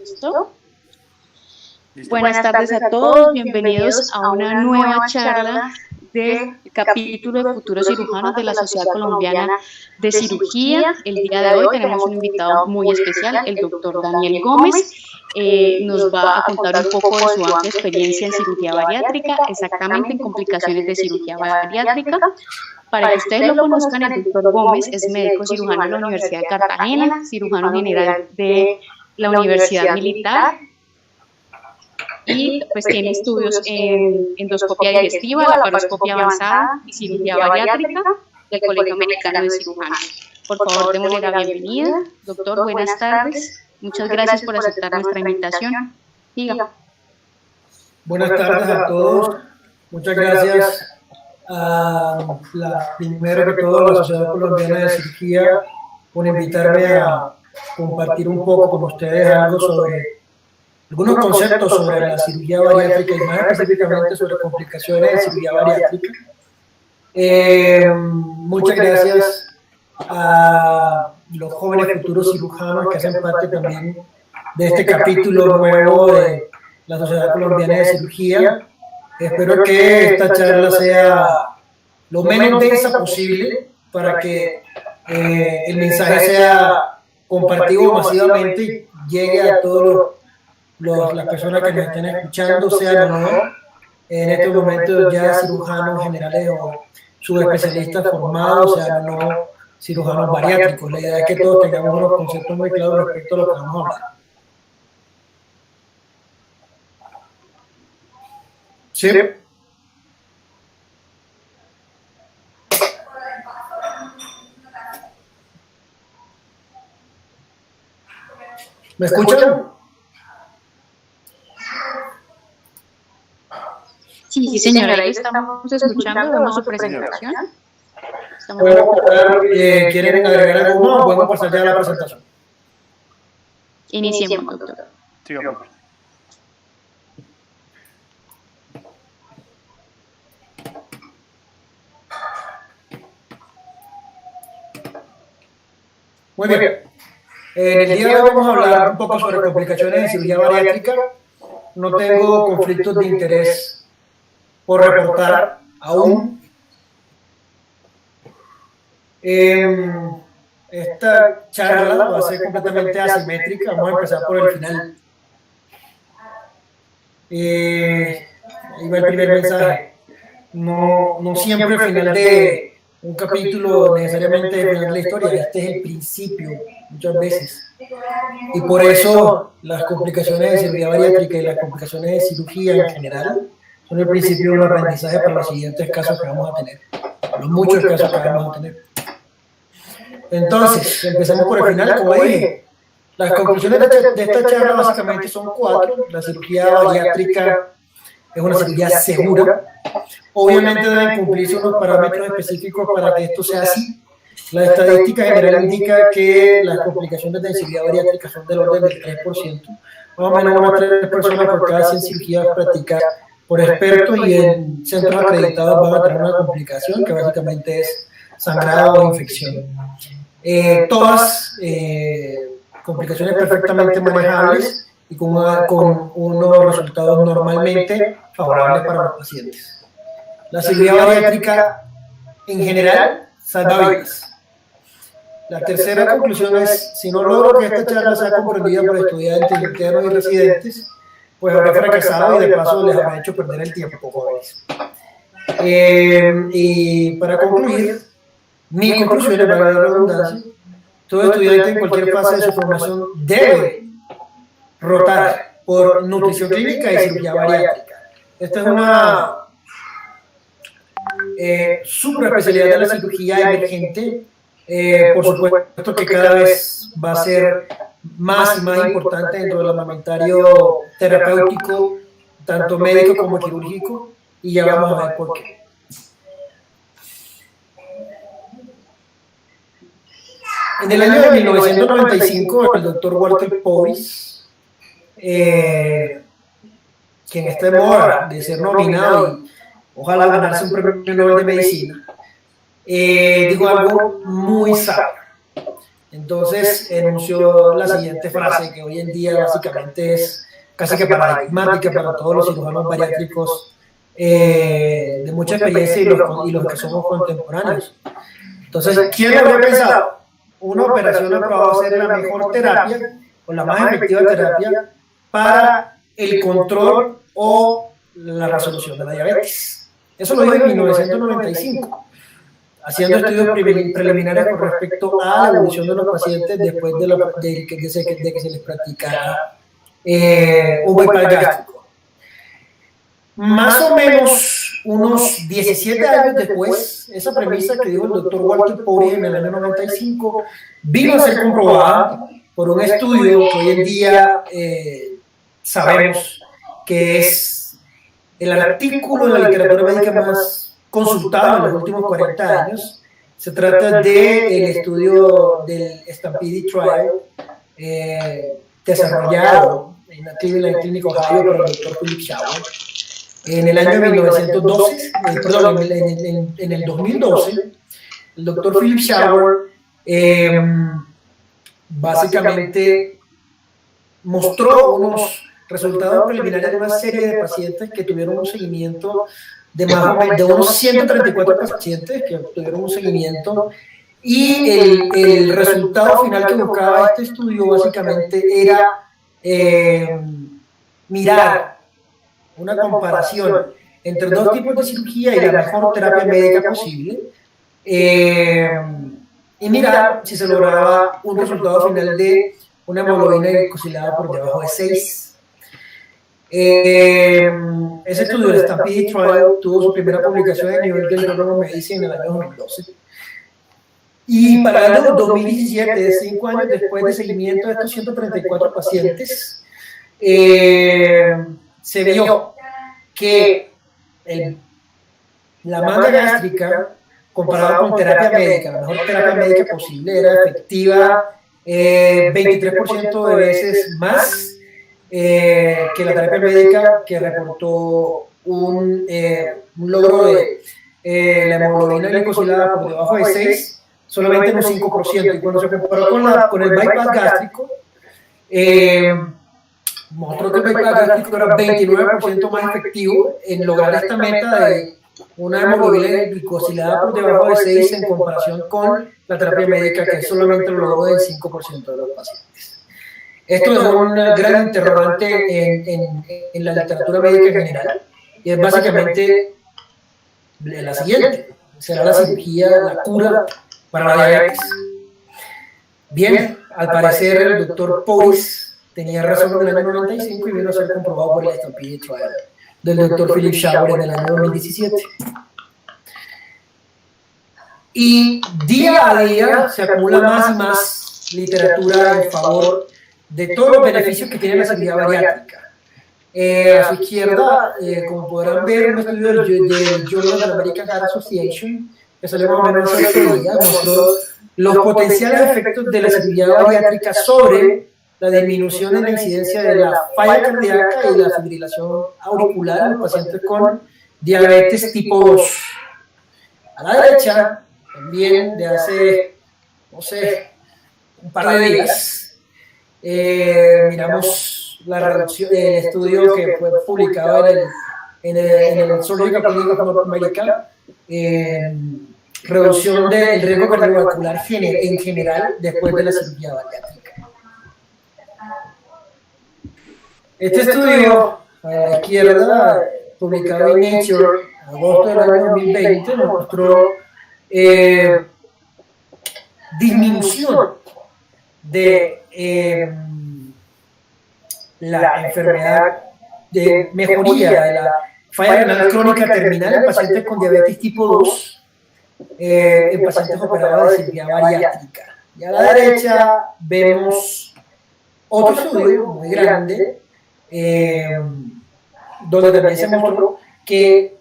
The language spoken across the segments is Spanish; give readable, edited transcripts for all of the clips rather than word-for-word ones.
¿Listo? Buenas tardes a todos, bienvenidos a una nueva charla del capítulo de futuros cirujanos de la Sociedad Colombiana de Cirugía. El día de hoy tenemos un invitado muy especial, el doctor Daniel Gómez. Nos va a contar un poco de su amplia experiencia en cirugía bariátrica, exactamente en complicaciones de cirugía bariátrica. Para que ustedes lo conozcan, el doctor Gómez es médico cirujano de la Universidad de Cartagena, cirujano general de la Universidad Militar, y pues tiene estudios en endoscopia digestiva, laparoscopia avanzada y cirugía bariátrica del Colegio Americano de Cirujanos. Por favor, démosle la bienvenida. Doctor, buenas tardes. Muchas gracias por aceptar nuestra invitación. Diga. Buenas tardes a todos. Muchas gracias primero que todo a la Sociedad Colombiana de Cirugía por invitarme a compartir un poco con ustedes algo sobre algunos conceptos sobre la cirugía bariátrica y más específicamente sobre complicaciones de cirugía bariátrica. Muchas gracias a los jóvenes futuros cirujanos que hacen parte también de este capítulo nuevo de la Sociedad Colombiana de Cirugía. Espero que esta charla sea lo menos densa posible para que el mensaje sea compartido masivamente y llegue a todas las personas que nos estén escuchando, sean o no en estos momentos ya cirujanos generales o subespecialistas formados, sean o no cirujanos bariátricos. La idea es que todos tengamos unos conceptos muy claros respecto a lo que vamos a hablar. Sí. ¿Me escuchan? Sí, señora, ahí estamos escuchando, vemos su presentación. ¿Quieren agregar algo más o podemos pasar ya a la presentación? Iniciemos, doctor. Sigamos. Muy bien. En el día de hoy vamos a hablar un poco sobre complicaciones de cirugía bariátrica. No tengo conflictos de interés por reportar aún. Esta charla va a ser completamente asimétrica. Vamos a empezar por el final. Ahí va el primer mensaje. No siempre el final de un capítulo necesariamente el final de la historia. Este es el principio, muchas veces. Y por eso las complicaciones de cirugía bariátrica y las complicaciones de cirugía en general son el principio de un aprendizaje para los siguientes casos que vamos a tener, los muchos casos que vamos a tener. Entonces, empezamos por el final. Como dije, las conclusiones de esta charla básicamente son 4. La cirugía bariátrica es una cirugía segura. Obviamente deben cumplirse unos parámetros específicos para que esto sea así. La estadística general indica que las complicaciones de cirugía bariátrica son del orden del 3%. Más o menos unas 3 personas por cada 100 cirugías practicadas por expertos, y en centros acreditados van a tener una complicación que básicamente es sangrado o infección. Todas complicaciones perfectamente manejables y con unos resultados normalmente favorables para los pacientes. La cirugía bariátrica en general salva vidas. La tercera conclusión es: si no logro que esta charla sea comprendida por estudiantes, internos y residentes, pues habré fracasado y de paso les habré hecho perder el tiempo, jóvenes. Y para concluir, mi conclusión es, para la redundancia, todo estudiante en cualquier fase de su formación debe rotar por nutrición clínica y cirugía bariátrica. Esta es una superespecialidad de la cirugía emergente. Por supuesto que cada vez va a ser más y más importante dentro del armamentario terapéutico, tanto médico como quirúrgico, y ya vamos a ver por qué. En el año de 1995, el doctor Walter Powys, quien está en moda de ser nominado y ojalá ganarse un premio Nobel de Medicina, dijo algo muy sabio. Entonces enunció la siguiente frase, que hoy en día básicamente es casi que paradigmática para todos los cirujanos bariátricos de mucha experiencia y los que somos contemporáneos. Entonces, ¿quién lo habría pensado? Una operación ha probado ser la mejor terapia o la más efectiva terapia para el control o la resolución de la diabetes. Eso lo dijo en 1995, haciendo estudios preliminares con respecto a la evolución de los pacientes después de que se les practicara un bypass gástrico. Más o menos unos 17 años después, esa premisa que dijo el doctor Walter Powrie en el año 95 vino a ser comprobada por un estudio que hoy en día sabemos que es el artículo de la literatura médica más consultado en los últimos 40 años. Se trata del estudio del Stampede Trial desarrollado en la Clínica Ohio por el doctor Philip Schauer en el año 1912, en el 2012. El doctor Philip Schauer básicamente mostró unos resultados preliminares de una serie de pacientes que tuvieron un seguimiento de unos 134 pacientes que tuvieron un seguimiento, y el resultado final que buscaba este estudio básicamente era mirar una comparación entre dos tipos de cirugía y la mejor terapia médica posible, y mirar si se lograba un resultado final de una hemoglobina glicosilada por debajo de 6. Ese estudio del Stampede Trial tuvo su primera publicación en el New England Journal of Medicine en el año 2012. Y para el año 2017, 5 años después de seguimiento de estos 134 pacientes, se vio que la manga gástrica, comparada con terapia médica, la mejor terapia médica posible, era efectiva 23% de veces más que la terapia médica, que reportó un logro de la hemoglobina glicosilada por debajo de 6, solamente en un 5%. Y cuando se comparó con el bypass gástrico, mostró que el bypass gástrico era 29% más efectivo en lograr esta meta de una hemoglobina glicosilada por debajo de 6 en comparación con la terapia médica, que solamente lo logró del 5% de los pacientes. Esto es un gran interrogante en la literatura médica en general, y es básicamente la siguiente: ¿será la cirugía la cura para la diabetes? Bien, al parecer el doctor Powrie tenía razón en el año 95 y vino a ser comprobado por el Stampede Trial del doctor Philip Schauer en el año 2017. Y día a día se acumula más y más literatura en favor de todos los beneficios que tiene la cirugía bariátrica. A su izquierda, como podrán ver, un estudio del Journal of the American Heart Association, que salió más o menos hace 8 días, mostró los potenciales efectos de la cirugía bariátrica sobre la disminución de la incidencia de la falla cardíaca y la fibrilación auricular en los pacientes con diabetes tipo 2. A la derecha, también de hace, no sé, un par de días, miramos la reducción, el estudio que fue publicado en el Surgical Clinical of North America, reducción del riesgo cardiovascular en general después de la cirugía bariátrica. Este estudio, a la izquierda, publicado en Nature en agosto del año 2020, nos mostró disminución de la enfermedad, de mejoría de la falla renal crónica terminal en pacientes con diabetes tipo 2, en pacientes operados de cirugía bariátrica. Y a la derecha vemos otro estudio muy grande, donde también se mostró que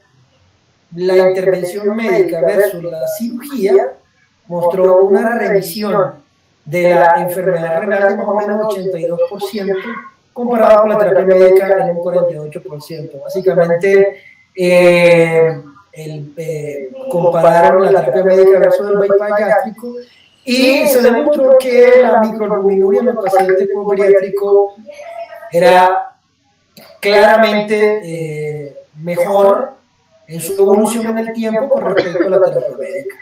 la intervención médica versus la cirugía mostró una remisión de la enfermedad renal de más o menos 82%, comparado con la terapia médica en un 48%. Básicamente, compararon la terapia médica versus el bypass gástrico, Y se demostró que la microalbuminuria en los pacientes post-bariátricos era claramente mejor en su evolución en el tiempo con respecto a la terapia médica.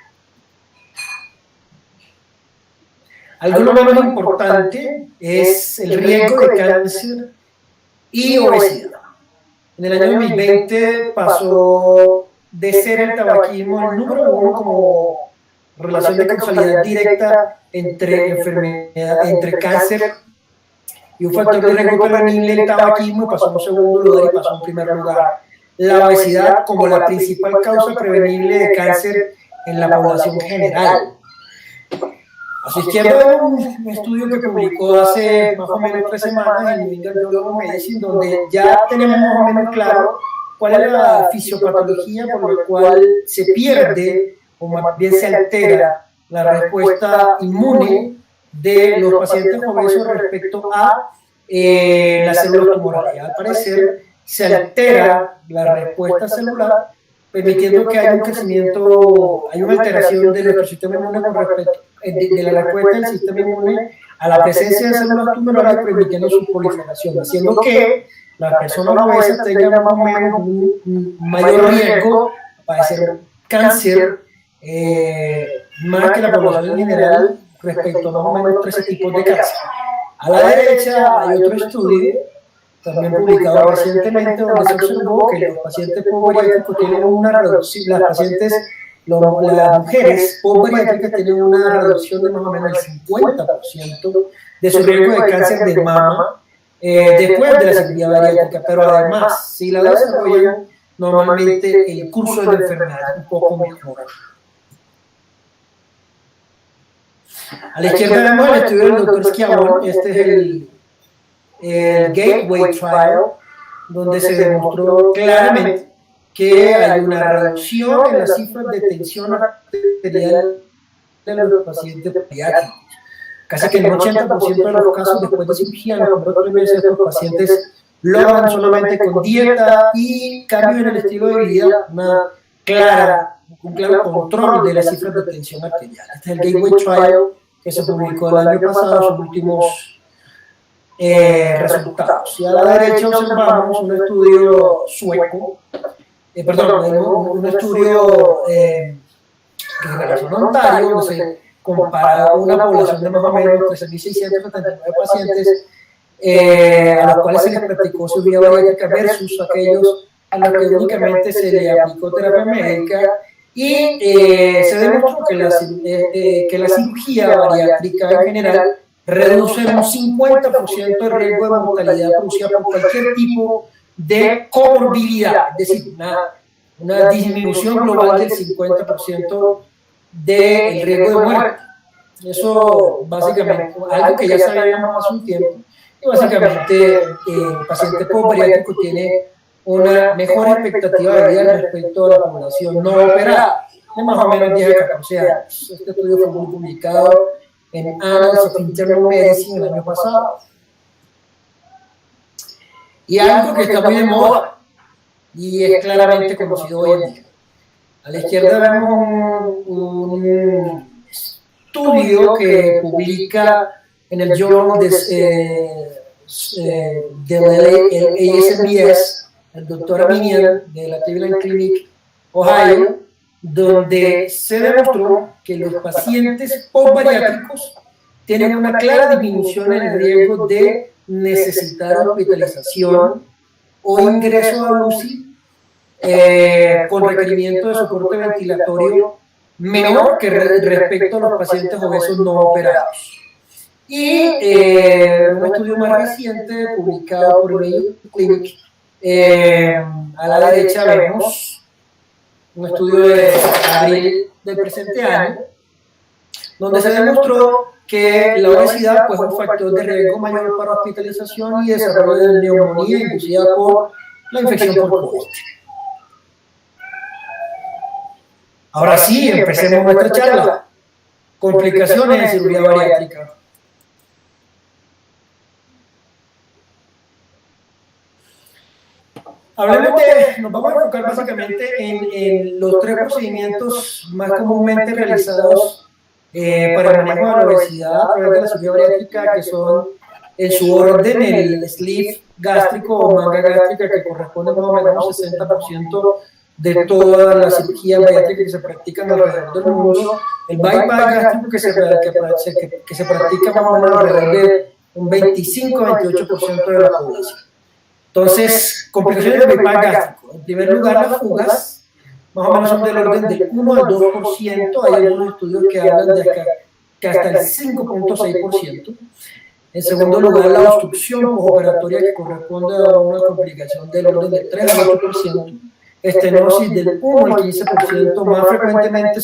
Algo no menos importante es el riesgo de cáncer y obesidad. En el año 2020 pasó de ser el tabaquismo el número uno como relación de causalidad directa entre cáncer y un factor de riesgo prevenible, el tabaquismo, y pasó en un segundo lugar y pasó en primer lugar la obesidad como la principal causa prevenible de cáncer en la población general. A su izquierda un estudio que publicó hace más o menos 3 semanas en New England Journal of Medicine, donde ya tenemos más o menos claro cuál es la fisiopatología por la cual se pierde o más bien se altera la respuesta inmune de los pacientes obesos respecto a las células tumorales. Al parecer se altera la respuesta celular, permitiendo que haya un crecimiento, hay una alteración de nuestro sistema inmune con respecto de la respuesta del sistema inmune a la presencia de células tumorales, permitiendo su proliferación, haciendo que las personas obesas tengan más o menos un mayor riesgo para padecer cáncer, más que la población en general, respecto a más o menos 13 tipos de cáncer. A la derecha hay otro estudio, también publicado recientemente, donde se observó que los pacientes post-bariátricos tienen una reducción, las mujeres post-bariátricas tienen una reducción de más o menos el 50% de su riesgo de cáncer de mama después de la cirugía bariátrica, pero además, si la desarrollan, normalmente el curso de la enfermedad un poco mejora. A la izquierda vemos el estudio del Dr. Schiavone. Este es el Gateway Trial, donde se demostró claramente que hay una reducción en las cifras de tensión arterial de los pacientes bariátricos. Casi que el 80% de los casos después de cirugía, en los primeros 3 meses, estos pacientes logran solamente con dieta y cambios en el estilo de vida un claro control de las cifras de tensión arterial. Este es el Gateway Trial que se publicó el año pasado, sus últimos resultados. Y a la derecha observamos un estudio sueco, un estudio que realizó en Ontario, donde se compara una población de más o menos 13.679 pacientes a los cuales se les practicó cirugía bariátrica versus aquellos a los que únicamente se les aplicó terapia médica, y se demostró que la cirugía bariátrica en general reduce un 50% el riesgo de mortalidad producida por cualquier tipo de comorbilidad, es decir, una disminución global del 50% del riesgo de muerte. Eso básicamente, algo que ya sabíamos hace un tiempo, y básicamente el paciente post-bariátrico tiene una mejor expectativa de vida respecto a la población no operada, de más o menos 10 a 14 años. Este estudio fue publicado en Annals of Internal Medicine el año pasado. Y algo que está muy de moda y es claramente conocido hoy en día. A la izquierda vemos un estudio que publica en el Journal del ASMBS el doctor Aminian de la Cleveland Clinic, Ohio, donde se demostró que los pacientes post-bariátricos tienen una clara disminución en el riesgo de necesitar hospitalización o ingreso a UCI con requerimiento de soporte ventilatorio menor que respecto a los pacientes obesos no operados. Y un estudio más reciente publicado por Mayo Clinic, a la derecha vemos un estudio de abril del presente año, donde se demostró que la obesidad pues, es un factor de riesgo mayor para hospitalización y desarrollo de neumonía inducida por la infección por COVID. Ahora sí, empecemos nuestra charla. Complicaciones de cirugía bariátrica. Nos vamos a enfocar básicamente en los 3 procedimientos más comúnmente realizados para el manejo de la obesidad a través de la cirugía bariátrica, que son en su orden el sleeve gástrico o manga gástrica, que corresponde más o menos al 60% de todas las cirugías bariátricas que se practican alrededor del mundo, el bypass gástrico que se practica más o menos alrededor de un 25-28% de la población. Entonces, complicaciones del bypass gástrico. En primer lugar, las fugas, más o menos son del orden del 1 al 2%, hay algunos estudios que hablan de que hasta el 5.6%. En segundo lugar, la obstrucción postoperatoria, que corresponde a una complicación del orden del 3 al 8%. Estenosis del 1 al 15%, más frecuentemente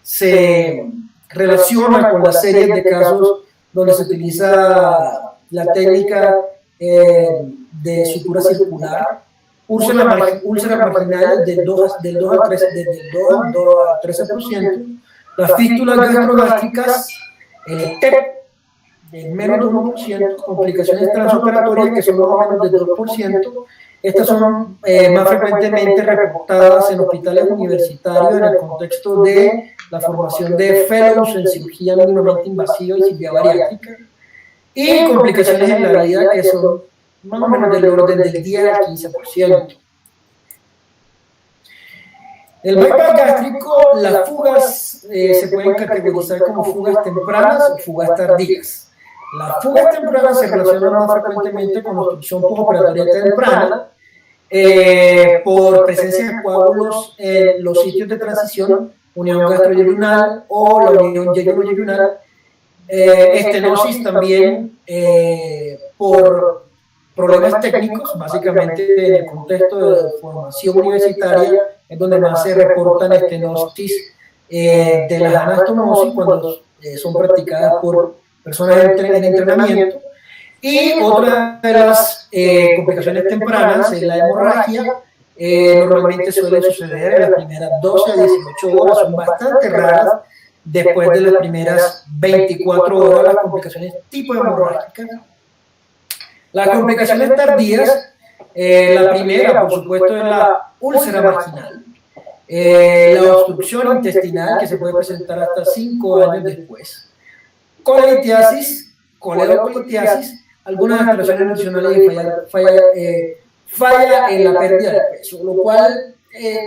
se relaciona con las series de casos donde se utiliza la técnica de sutura circular, úlceras marginales del 2 al 13%, las fístulas gastrogástricas, el TEP, del menos de 1%, complicaciones transoperatorias que son más o menos del 2%. Estas son más frecuentemente reportadas en hospitales universitarios en el contexto de la formación de fellows en cirugía mínimamente invasiva y cirugía bariátrica, y complicaciones en la vida que son más o menos del orden del 10 al 15%. El bypass gástrico, las fugas se pueden categorizar como fugas tempranas o fugas tardías. Las fugas tempranas se relacionan más frecuentemente con obstrucción postoperatoria temprana, por presencia de coágulos en los sitios de transición, unión gastroyeyunal o la unión yeyuno-yeyunal, estenosis también por problemas técnicos, básicamente en el contexto de formación universitaria, es donde más se reportan estenosis de las anastomosis cuando son practicadas por personas en entrenamiento. Y otra de las complicaciones tempranas es la hemorragia. Normalmente suele suceder en las primeras 12 a 18 horas, son bastante raras. Después de las primeras 24 horas, las complicaciones tipo hemorrágicas. Las complicaciones tardías, la primera, por supuesto, es la úlcera marginal. La obstrucción intestinal, que se puede presentar hasta 5 años después. Colelitiasis, coledocolitiasis, algunas alteraciones nutricionales y falla en la pérdida de peso, lo cual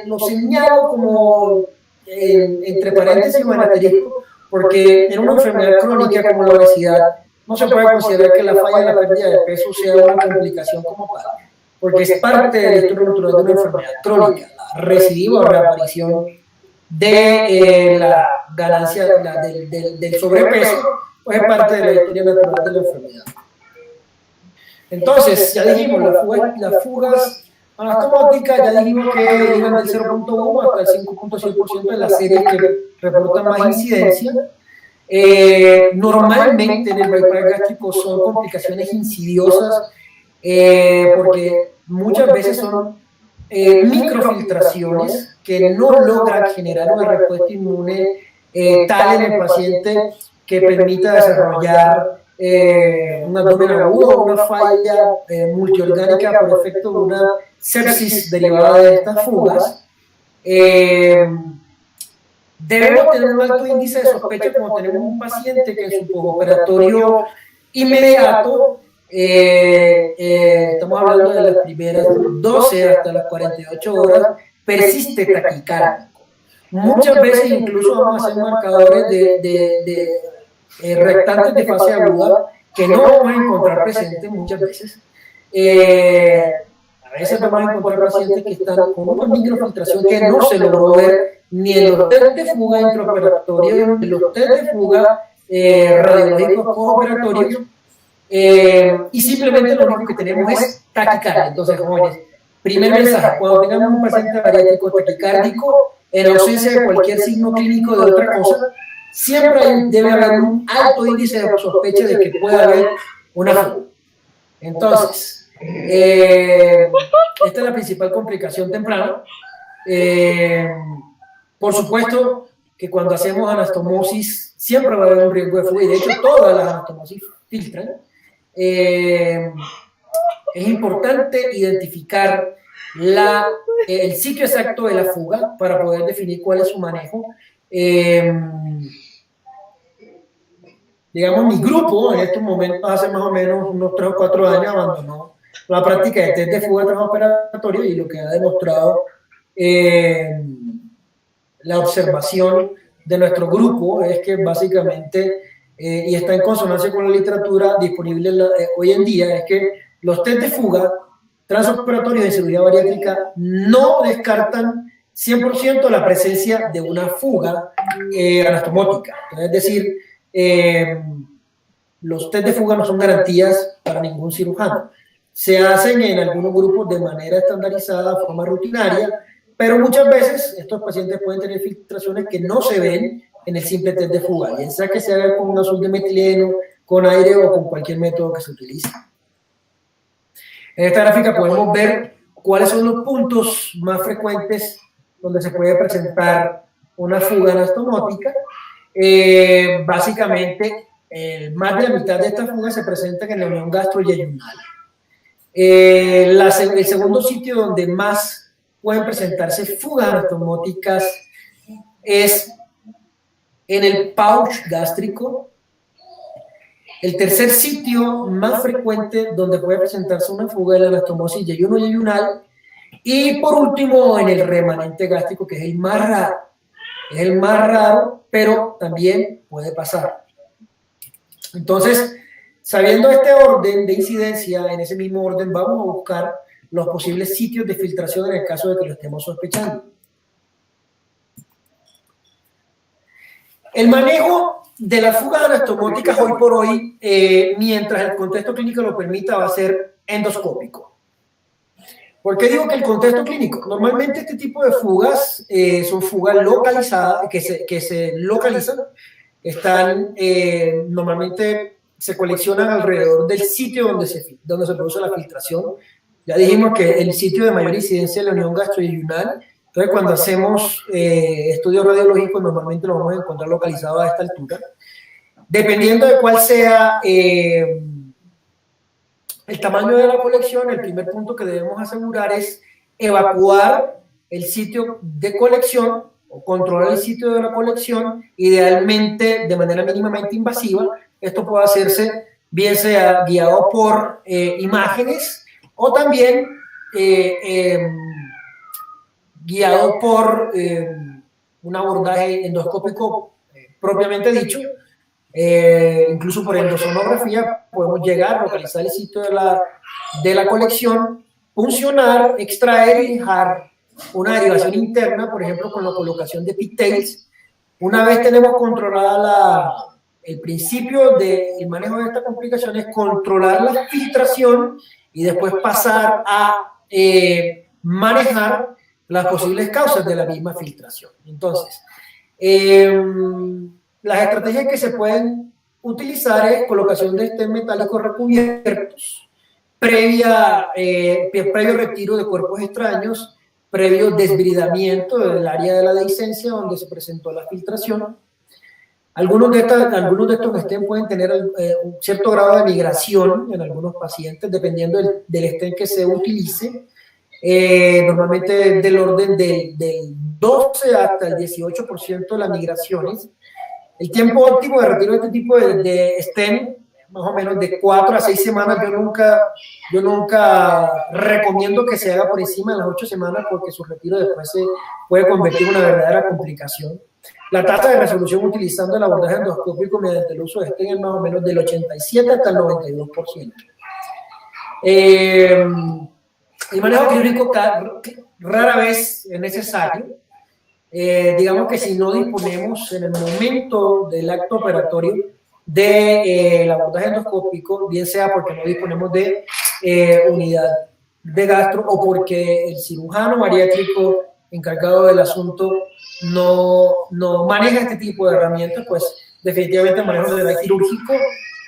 lo señalo como entre paréntesis o en asterisco, porque en una enfermedad crónica como la obesidad no se puede considerar que la falla en la pérdida de peso sea una complicación como tal, porque es parte de la historia natural de una enfermedad crónica, la recidiva o reaparición de la ganancia del sobrepeso, pues es parte de la historia natural de la enfermedad. Entonces, ya dijimos, las fugas anastomóticas, ya dijimos que llegan del 0.1 hasta el 5.6% de las series que reportan más incidencia. Normalmente en el bypass gástrico son complicaciones insidiosas, porque muchas veces son microfiltraciones que no logran generar una respuesta inmune tal en el paciente que permita desarrollar un abdomen agudo, una falla multiorgánica por efecto de una sepsis derivada de estas fugas. Debemos tener un alto índice de sospecha cuando tenemos un paciente que en su postoperatorio inmediato, estamos hablando de las primeras 12 hasta las 48 horas, persiste taquicárdico. Muchas veces incluso vamos a hacer marcadores de restantes de fase aguda que no vamos a encontrar presentes muchas veces. A veces vamos a encontrar pacientes que están con una microfiltración que no se logró ver ni en los test de fuga intraoperatorios, ni en los test de fuga radiológicos postoperatorios, y simplemente lo único que tenemos es taquicardia. Entonces, jóvenes, primer mensaje: cuando tengamos un paciente bariátrico taquicárdico, en ausencia de cualquier signo clínico de otra cosa, siempre debe haber un alto índice de sospecha de que pueda haber una fuga. Entonces, esta es la principal complicación temprana. Por supuesto que cuando hacemos anastomosis siempre va a haber un riesgo de fuga, y de hecho todas las anastomosis filtran. Es importante identificar el sitio exacto de la fuga para poder definir cuál es su manejo. digamos, mi grupo en estos momentos, hace más o menos unos 3 o 4 años, abandonó la práctica de test de fuga transoperatorio, y lo que ha demostrado la observación de nuestro grupo es que básicamente, y está en consonancia con la literatura disponible hoy en día, es que los test de fuga transoperatorios de cirugía bariátrica no descartan 100% la presencia de una fuga anastomótica. Es decir, los test de fuga no son garantías para ningún cirujano. Se hacen en algunos grupos de manera estandarizada, de forma rutinaria, pero muchas veces estos pacientes pueden tener filtraciones que no se ven en el simple test de fuga, bien sea que se haga con un azul de metileno, con aire o con cualquier método que se utilice. En esta gráfica podemos ver cuáles son los puntos más frecuentes donde se puede presentar una fuga anastomótica. Básicamente, más de la mitad de estas fugas se presentan en la unión gastroyeyunal. El segundo sitio donde más pueden presentarse fugas anastomóticas es en el pouch gástrico. El tercer sitio más frecuente donde puede presentarse una fuga es la anastomosis yeyuno-yeyunal. Y por último, en el remanente gástrico, que es el más raro. Es el más raro, pero también puede pasar. Entonces, sabiendo este orden de incidencia, en ese mismo orden vamos a buscar los posibles sitios de filtración en el caso de que lo estemos sospechando. El manejo de las fugas anastomóticas hoy por hoy, mientras el contexto clínico lo permita, va a ser endoscópico. ¿Por qué digo que el contexto clínico? Normalmente este tipo de fugas son fugas localizadas, que se localizan, están, normalmente se coleccionan alrededor del sitio donde se produce la filtración. Ya dijimos que el sitio de mayor incidencia es la unión gastroyeyunal. Entonces, cuando hacemos estudios radiológicos, normalmente lo vamos a encontrar localizado a esta altura. Dependiendo de cuál sea el tamaño de la colección, el primer punto que debemos asegurar es evacuar el sitio de colección o controlar el sitio de la colección, idealmente de manera mínimamente invasiva. Esto puede hacerse bien sea guiado por imágenes o también guiado por un abordaje endoscópico propiamente dicho. Incluso por endosonografía podemos llegar a localizar el sitio de la colección, funcionar, extraer y dejar una derivación interna, por ejemplo con la colocación de pigtails. Una vez tenemos controlada el principio del manejo de esta complicación, es controlar la filtración y después pasar a manejar las posibles causas de la misma filtración. Entonces, las estrategias que se pueden utilizar es colocación de stents metálicos recubiertos, previo retiro de cuerpos extraños, previo desbridamiento del área de la dehiscencia donde se presentó la filtración. Algunos de estos stents pueden tener un cierto grado de migración en algunos pacientes, dependiendo del stent que se utilice. Normalmente del orden del 12 hasta el 18% de las migraciones. El tiempo óptimo de retiro de este tipo de stent, más o menos de 4 a 6 semanas. Yo nunca recomiendo que se haga por encima de las 8 semanas, porque su retiro después se puede convertir en una verdadera complicación. La tasa de resolución utilizando el abordaje endoscópico mediante el uso de stent es más o menos del 87 hasta el 92%. El manejo quirúrgico rara vez es necesario. Digamos que si no disponemos en el momento del acto operatorio del abordaje endoscópico, bien sea porque no disponemos de unidad de gastro o porque el cirujano bariátrico encargado del asunto no maneja este tipo de herramientas, pues definitivamente el manejo será quirúrgico.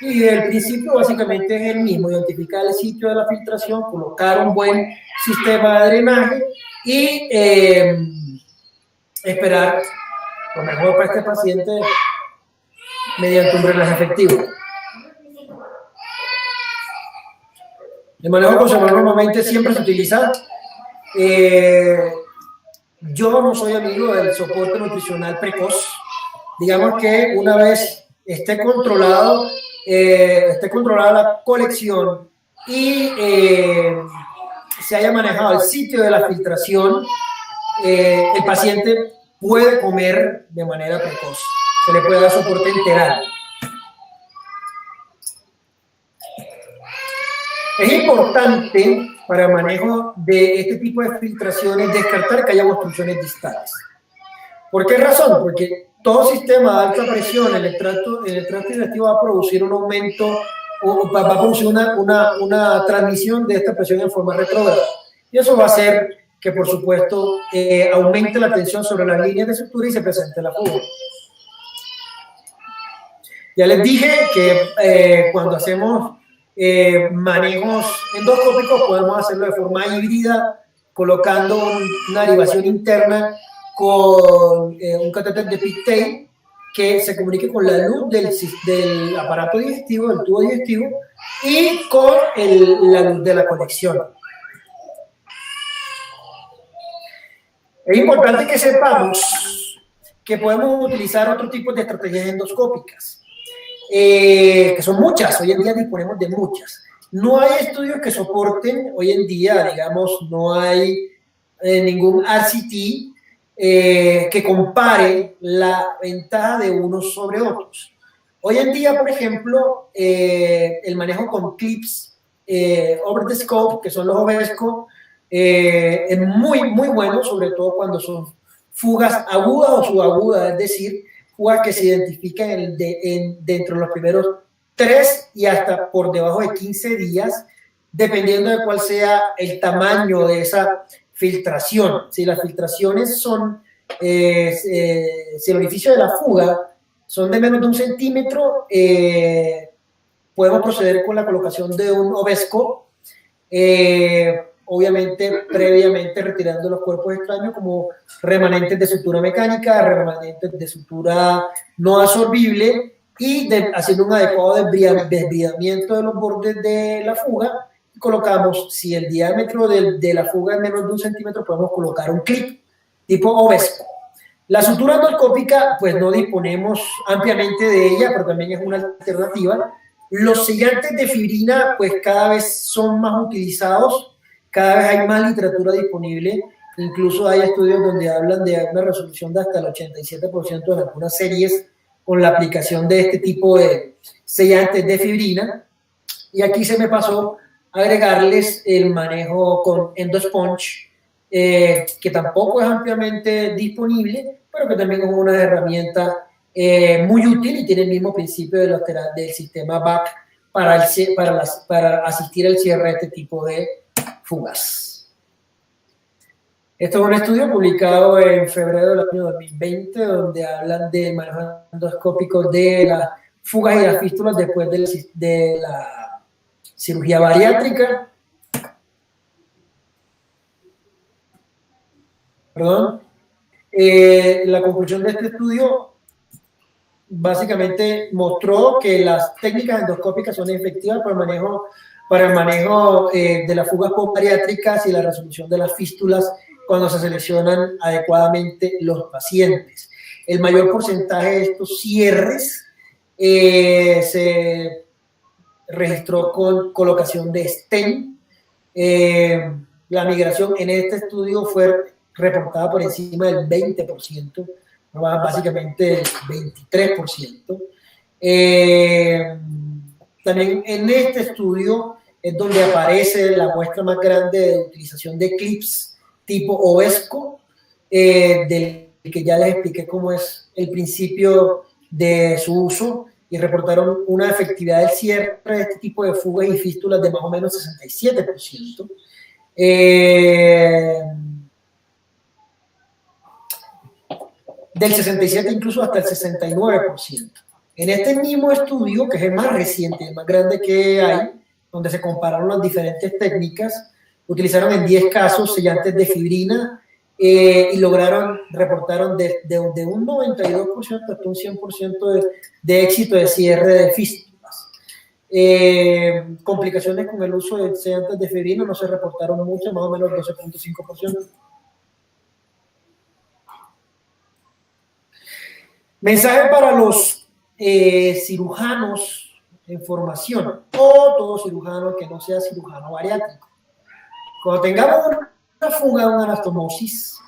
Y el principio básicamente es el mismo: identificar el sitio de la filtración, colocar un buen sistema de drenaje y esperar lo mejor para este paciente mediante un drenaje efectivo. El manejo conservador normalmente siempre se utiliza. Yo no soy amigo del soporte nutricional precoz. Digamos que una vez esté controlada la colección y se haya manejado el sitio de la filtración, el paciente puede comer de manera precoz, se le puede dar soporte enteral. Es importante para el manejo de este tipo de filtraciones descartar que haya obstrucciones distales. ¿Por qué razón? Porque todo sistema de alta presión en el tracto digestivo va a producir un aumento, o va a producir una transmisión de esta presión en forma retrógrada. Y eso va a hacer que, por supuesto, aumente la tensión sobre las líneas de sutura y se presente la fuga. Ya les dije que cuando hacemos manejos endoscópicos podemos hacerlo de forma híbrida, colocando una derivación interna con un catéter de pigtail que se comunique con la luz del aparato digestivo, del tubo digestivo, y con la luz de la conexión. Es importante que sepamos que podemos utilizar otro tipo de estrategias endoscópicas, que son muchas, hoy en día disponemos de muchas. No hay estudios que soporten, hoy en día, digamos, no hay ningún RCT que compare la ventaja de unos sobre otros. Hoy en día, por ejemplo, el manejo con clips over the scope, que son los Ovesco, es muy bueno, sobre todo cuando son fugas agudas o subagudas, es decir, fugas que se identifican dentro de los primeros 3 y hasta por debajo de 15 días, dependiendo de cuál sea el tamaño de esa filtración. Si las filtraciones son, si el orificio de la fuga son de menos de 1 centímetro, podemos proceder con la colocación de un Ovesco, obviamente previamente retirando los cuerpos extraños como remanentes de sutura mecánica, remanentes de sutura no absorbible, y haciendo un adecuado desbridamiento de los bordes de la fuga. Colocamos, si el diámetro de la fuga es menos de 1 centímetro, podemos colocar un clip tipo Ovesco. La sutura endoscópica, pues no disponemos ampliamente de ella, pero también es una alternativa. Los sellantes de fibrina, pues cada vez son más utilizados, cada vez hay más literatura disponible, incluso hay estudios donde hablan de una resolución de hasta el 87% en algunas series con la aplicación de este tipo de sellantes de fibrina. Y aquí se me pasó agregarles el manejo con EndoSponge, que tampoco es ampliamente disponible, pero que también es una herramienta muy útil y tiene el mismo principio del sistema BAC para asistir al cierre de este tipo de fugas. Esto es un estudio publicado en febrero del año 2020, donde hablan del manejo endoscópico de las fugas y las fístulas después de la cirugía bariátrica. Perdón. La conclusión de este estudio básicamente mostró que las técnicas endoscópicas son efectivas para el manejo de las fugas postbariátricas y la resolución de las fístulas cuando se seleccionan adecuadamente los pacientes. El mayor porcentaje de estos cierres se registró con colocación de stent. La migración en este estudio fue reportada por encima del 20%, básicamente el 23%. También en este estudio es donde aparece la muestra más grande de utilización de clips tipo Ovesco, del que ya les expliqué cómo es el principio de su uso, y reportaron una efectividad del cierre de este tipo de fugas y fístulas de más o menos 67%. Del 67 incluso hasta el 69%. En este mismo estudio, que es el más reciente, el más grande que hay, donde se compararon las diferentes técnicas, utilizaron en 10 casos sellantes de fibrina y reportaron de un 92% hasta un 100% de éxito de cierre de fístulas. Complicaciones con el uso de sellantes de fibrina no se reportaron mucho, más o menos 12.5%. Mensaje para los cirujanos en formación o todo cirujano que no sea cirujano bariátrico. Cuando tengamos una fuga, una anastomosis,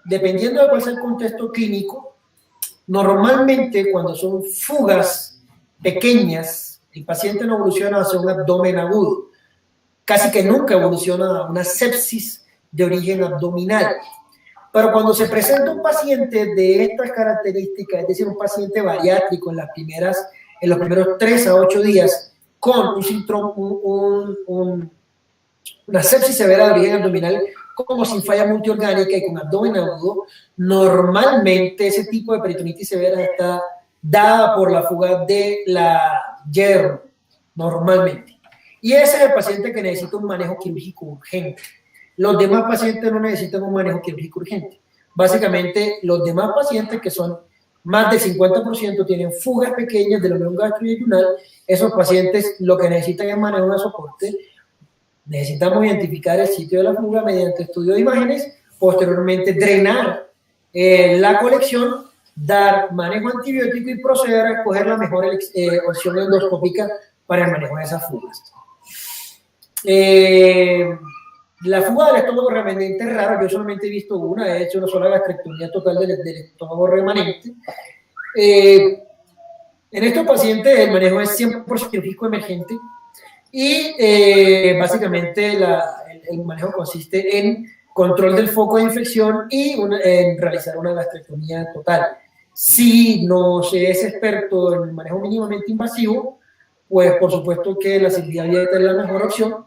dependiendo de cuál sea el contexto clínico, normalmente cuando son fugas pequeñas, el paciente no evoluciona hacia un abdomen agudo, casi que nunca evoluciona a una sepsis de origen abdominal. Pero cuando se presenta un paciente de estas características, es decir, un paciente bariátrico en los primeros 3 a 8 días, con un síntoma, una sepsis severa de origen abdominal, como sin falla multiorgánica y con abdomen agudo, normalmente ese tipo de peritonitis severa está dada por la fuga de la hierro, normalmente. Y ese es el paciente que necesita un manejo quirúrgico urgente. Los demás pacientes no necesitan un manejo quirúrgico urgente. Básicamente, los demás pacientes, que son más del 50%, tienen fugas pequeñas de la unión gastrointestinal. Esos pacientes lo que necesitan es manejo de soporte. Necesitamos identificar el sitio de la fuga mediante estudio de imágenes, posteriormente drenar la colección, dar manejo antibiótico y proceder a escoger la mejor opción endoscópica para el manejo de esas fugas. La fuga del estómago remanente es rara, yo solamente he visto una, he hecho una sola gastrectomía total del estómago remanente. En estos pacientes el manejo es 100% quirúrgico emergente y básicamente el manejo consiste en control del foco de infección y en realizar una gastrectomía total. Si no se es experto en el manejo mínimamente invasivo, pues por supuesto que la cirugía abierta es la mejor opción.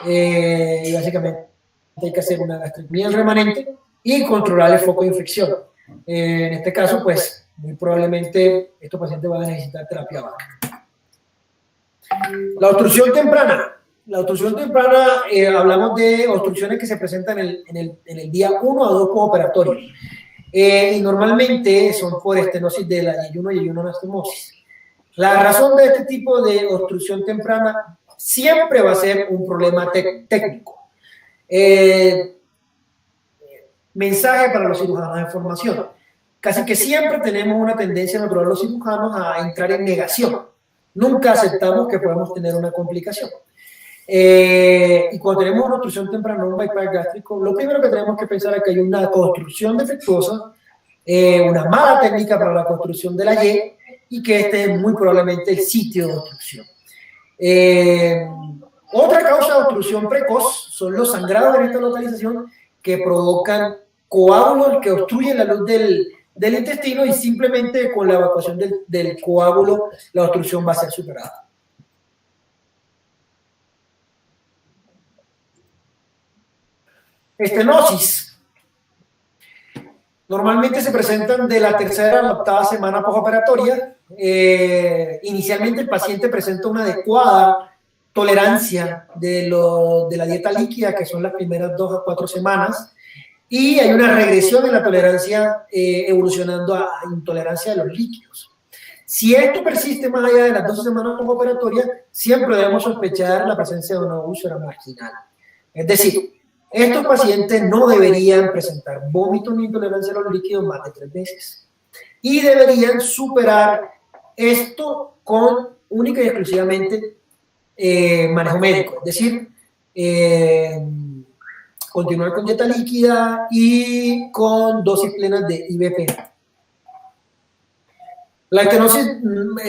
Y básicamente hay que hacer una gastrectomía remanente y controlar el foco de infección. En este caso, pues, muy probablemente estos pacientes van a necesitar terapia vaca. La obstrucción temprana. La obstrucción temprana, hablamos de obstrucciones que se presentan en el día 1 a 2 postoperatorio. Y normalmente son por estenosis de la yeyuno y anastomosis. La razón de este tipo de obstrucción temprana siempre va a ser un problema técnico. Mensaje para los cirujanos de formación. Casi que siempre tenemos una tendencia natural los cirujanos a entrar en negación. Nunca aceptamos que podemos tener una complicación. Y cuando tenemos una obstrucción temprana, un bypass gástrico, lo primero que tenemos que pensar es que hay una construcción defectuosa, una mala técnica para la construcción de la y que este es muy probablemente el sitio de obstrucción. Otra causa de obstrucción precoz son los sangrados en esta localización que provocan coágulos que obstruyen la luz del intestino y simplemente con la evacuación del coágulo la obstrucción va a ser superada. Estenosis. Normalmente se presentan de la 3ª a la 8ª semana postoperatoria. Inicialmente el paciente presenta una adecuada tolerancia de la dieta líquida, que son las primeras 2 a 4 semanas, y hay una regresión en la tolerancia evolucionando a intolerancia de los líquidos. Si esto persiste más allá de las 12 semanas postoperatorias, siempre debemos sospechar la presencia de una úlcera marginal. Es decir, estos pacientes no deberían presentar vómitos ni intolerancia a los líquidos más de 3 veces. Y deberían superar esto con única y exclusivamente manejo médico. Es decir, continuar con dieta líquida y con dosis plenas de IBP. La estenosis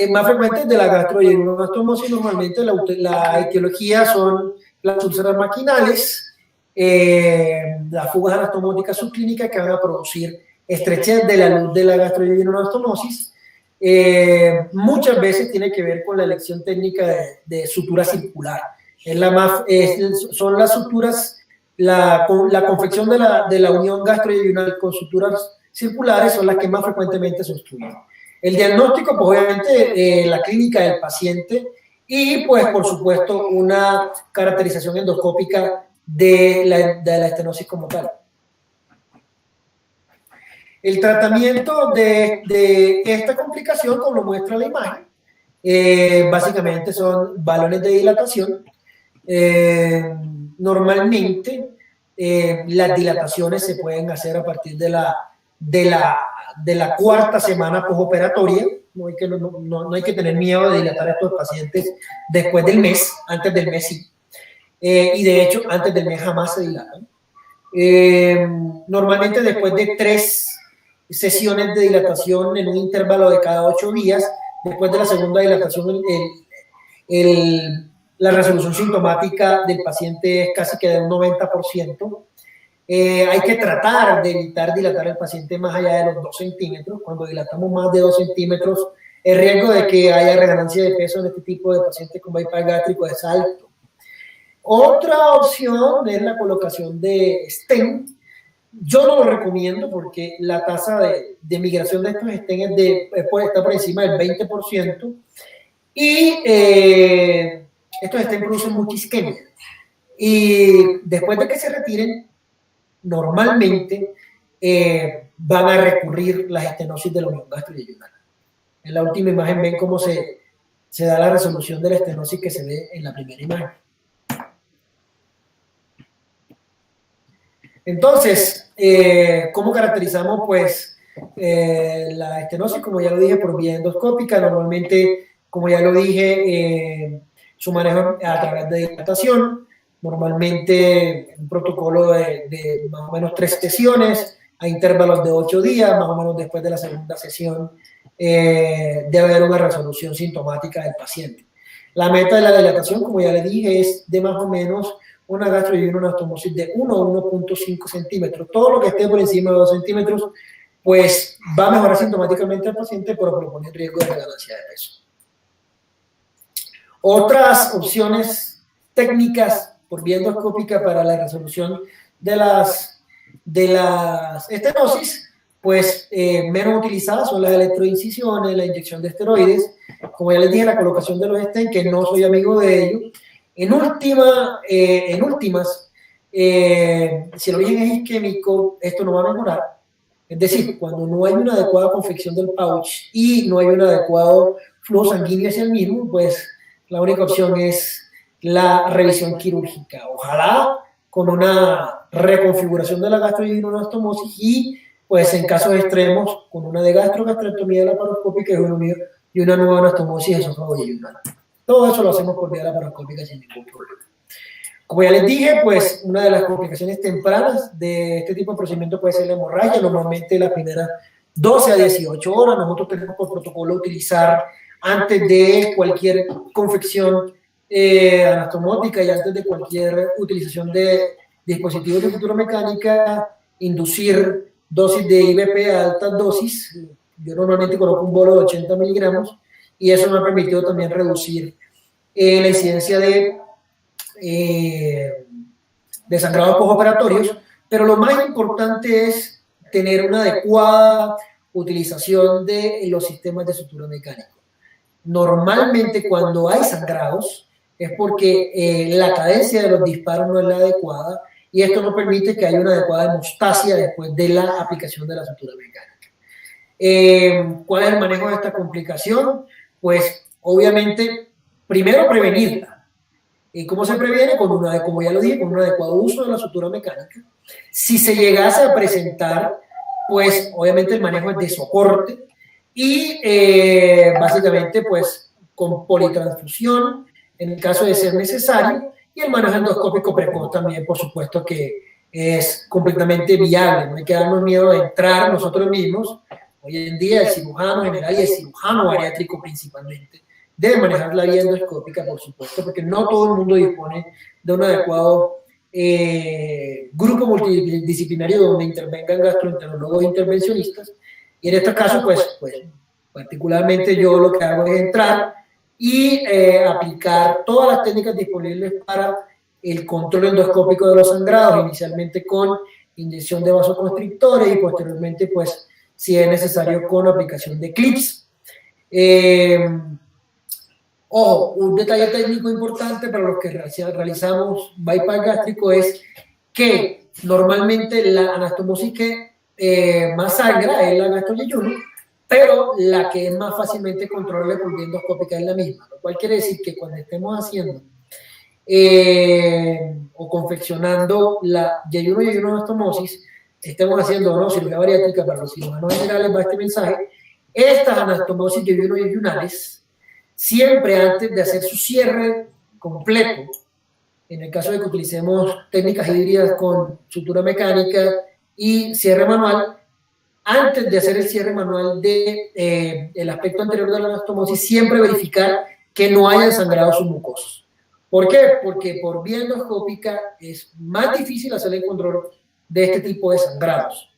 más frecuente es de la gastroenterostomosis. Normalmente la etiología son las úlceras maquinales, las fugas anastomóticas subclínicas que van a producir estrechez de la luz de la gastroenterostomosis. Muchas veces tiene que ver con la elección técnica de sutura circular. Son las suturas, la confección de la unión gastrointestinal con suturas circulares son las que más frecuentemente se obstruyen. El diagnóstico, pues obviamente la clínica del paciente y pues por supuesto una caracterización endoscópica de la estenosis como tal. El tratamiento de esta complicación, como muestra la imagen, básicamente son balones de dilatación. Normalmente las dilataciones se pueden hacer a partir de la 4ª semana postoperatoria. no hay que tener miedo de dilatar a estos pacientes después del mes, antes del mes sí. Y de hecho, antes del mes jamás se dilatan. Normalmente después de 3 sesiones de dilatación en un intervalo de cada 8 días, después de la segunda dilatación, la resolución sintomática del paciente es casi que de un 90%. Hay que tratar de evitar dilatar al paciente más allá de los 2 centímetros. Cuando dilatamos más de 2 centímetros, el riesgo de que haya reganancia de peso en este tipo de pacientes con bypass gástrico es alto. Otra opción es la colocación de stent. Yo no lo recomiendo porque la tasa de migración de estos stents está por encima del 20%. Y estos stents producen mucha isquemia. Y después de que se retiren, normalmente van a recurrir las estenosis de la unión gastroyeyunal. En la última imagen ven cómo se da la resolución de la estenosis que se ve en la primera imagen. Entonces, ¿cómo caracterizamos pues la estenosis? Como ya lo dije, por vía endoscópica. Normalmente, como ya lo dije, su manejo a través de dilatación. Normalmente un protocolo de más o menos 3 sesiones a intervalos de 8 días, más o menos después de la segunda sesión debe haber una resolución sintomática del paciente. La meta de la dilatación, como ya le dije, es de más o menos una gastroyejunoanastomosis de 1 a 1.5 centímetros. Todo lo que esté por encima de 2 centímetros, pues va a mejorar sintomáticamente al paciente, pero propone riesgo de reganancia de peso. Otras opciones técnicas por vía endoscópica para la resolución de las estenosis, pues menos utilizadas son las electroincisiones, la inyección de esteroides, como ya les dije, la colocación de los stents, que no soy amigo de ello. En últimas, si el origen es isquémico, esto no va a mejorar. Es decir, cuando no hay una adecuada confección del pouch y no hay un adecuado flujo sanguíneo hacia el mismo, pues la única opción es la revisión quirúrgica. Ojalá con una reconfiguración de la gastroyejunoanastomosis y, pues en casos extremos, con una de gastrectomía laparoscópica y una nueva anastomosis esofágico-yeyunal. Todo eso lo hacemos por vía laparoscópica sin ningún problema. Como ya les dije, pues una de las complicaciones tempranas de este tipo de procedimiento puede ser la hemorragia, normalmente las primeras 12 a 18 horas. Nosotros tenemos por protocolo utilizar antes de cualquier confección anastomótica y antes de cualquier utilización de dispositivos de sutura mecánica, inducir dosis de IVP a altas dosis. Yo normalmente coloco un bolo de 80 miligramos y eso me ha permitido también reducir la incidencia de sangrados postoperatorios, pero lo más importante es tener una adecuada utilización de los sistemas de sutura mecánica. Normalmente cuando hay sangrados es porque la cadencia de los disparos no es la adecuada y esto no permite que haya una adecuada hemostasia después de la aplicación de la sutura mecánica. ¿Cuál es el manejo de esta complicación? Pues obviamente primero prevenirla. ¿Y cómo se previene? Como ya lo dije, con un adecuado uso de la sutura mecánica. Si se llegase a presentar, pues obviamente el manejo es de soporte y básicamente pues con politransfusión en el caso de ser necesario, y el manejo endoscópico precoz también, por supuesto que es completamente viable. No hay que darnos miedo de entrar nosotros mismos. Hoy en día el cirujano general y el cirujano bariátrico principalmente debe manejar la vía endoscópica, por supuesto, porque no todo el mundo dispone de un adecuado grupo multidisciplinario donde intervengan gastroenterólogos intervencionistas. Y en estos casos, pues particularmente yo lo que hago es entrar y aplicar todas las técnicas disponibles para el control endoscópico de los sangrados, inicialmente con inyección de vasoconstrictores y posteriormente, pues, si es necesario, con aplicación de clips. Un detalle técnico importante para los que realizamos bypass gástrico es que normalmente la anastomosis que más sangra es la gastroyeyuno, pero la que es más fácilmente controlable por vía endoscópica es la misma, lo cual quiere decir que cuando estemos haciendo o confeccionando la yejuno-yejunoanastomosis, estemos haciendo cirugía bariátrica. Para los cirujanos generales va este mensaje: Estas anastomosis yuyunales, siempre antes de hacer su cierre completo, en el caso de que utilicemos técnicas híbridas con sutura mecánica y cierre manual, antes de hacer el cierre manual del aspecto anterior de la anastomosis, siempre verificar que no hayan sangrado sus mucosos. ¿Por qué? Porque por vía endoscópica es más difícil hacer el control de este tipo de sangrados.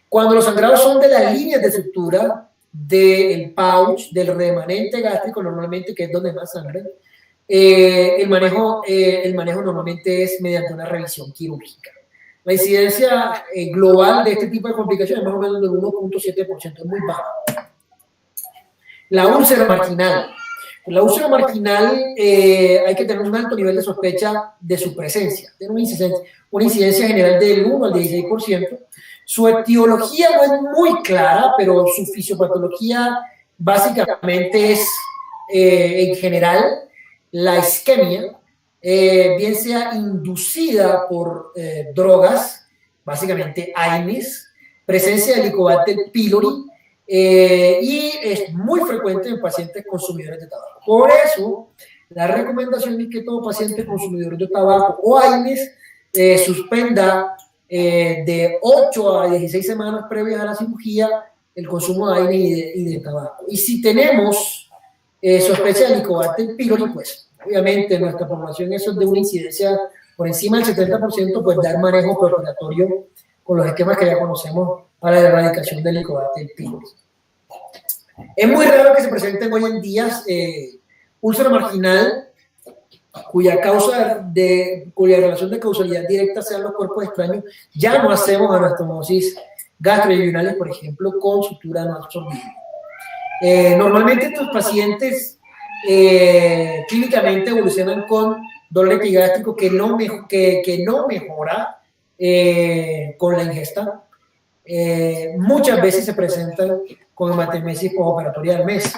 Cuando los sangrados son de las líneas de sutura, del pouch, del remanente gástrico, normalmente, que es donde más sangra, el manejo normalmente es mediante una revisión quirúrgica. La incidencia global de este tipo de complicaciones es más o menos del 1.7%, es muy baja. La úlcera marginal. La úlcera marginal hay que tener un alto nivel de sospecha de su presencia. Tiene una incidencia general del 1 al 16%. Su etiología no es muy clara, pero su fisiopatología básicamente es, en general, la isquemia, bien sea inducida por drogas, básicamente AINES, presencia de Helicobacter pylori, y es muy frecuente en pacientes consumidores de tabaco. Por eso, la recomendación es que todo paciente consumidor de tabaco o AINES suspenda de 8 a 16 semanas previas a la cirugía el consumo de AINES y de tabaco. Y si tenemos sospecha de Helicobacter pylori, pues obviamente nuestra población eso es de una incidencia por encima del 70%, pues dar manejo preoperatorio con los esquemas que ya conocemos para la erradicación del Helicobacter pylori. Es muy raro que se presenten hoy en día úlcera marginal cuya relación de causalidad directa sean los cuerpos extraños. Ya no hacemos anastomosis gastroyuyunales, por ejemplo, con sutura no absorbible. Normalmente estos pacientes clínicamente evolucionan con dolor epigástrico que no mejora con la ingesta. Muchas veces se presentan con hematemesis postoperatoria al mes.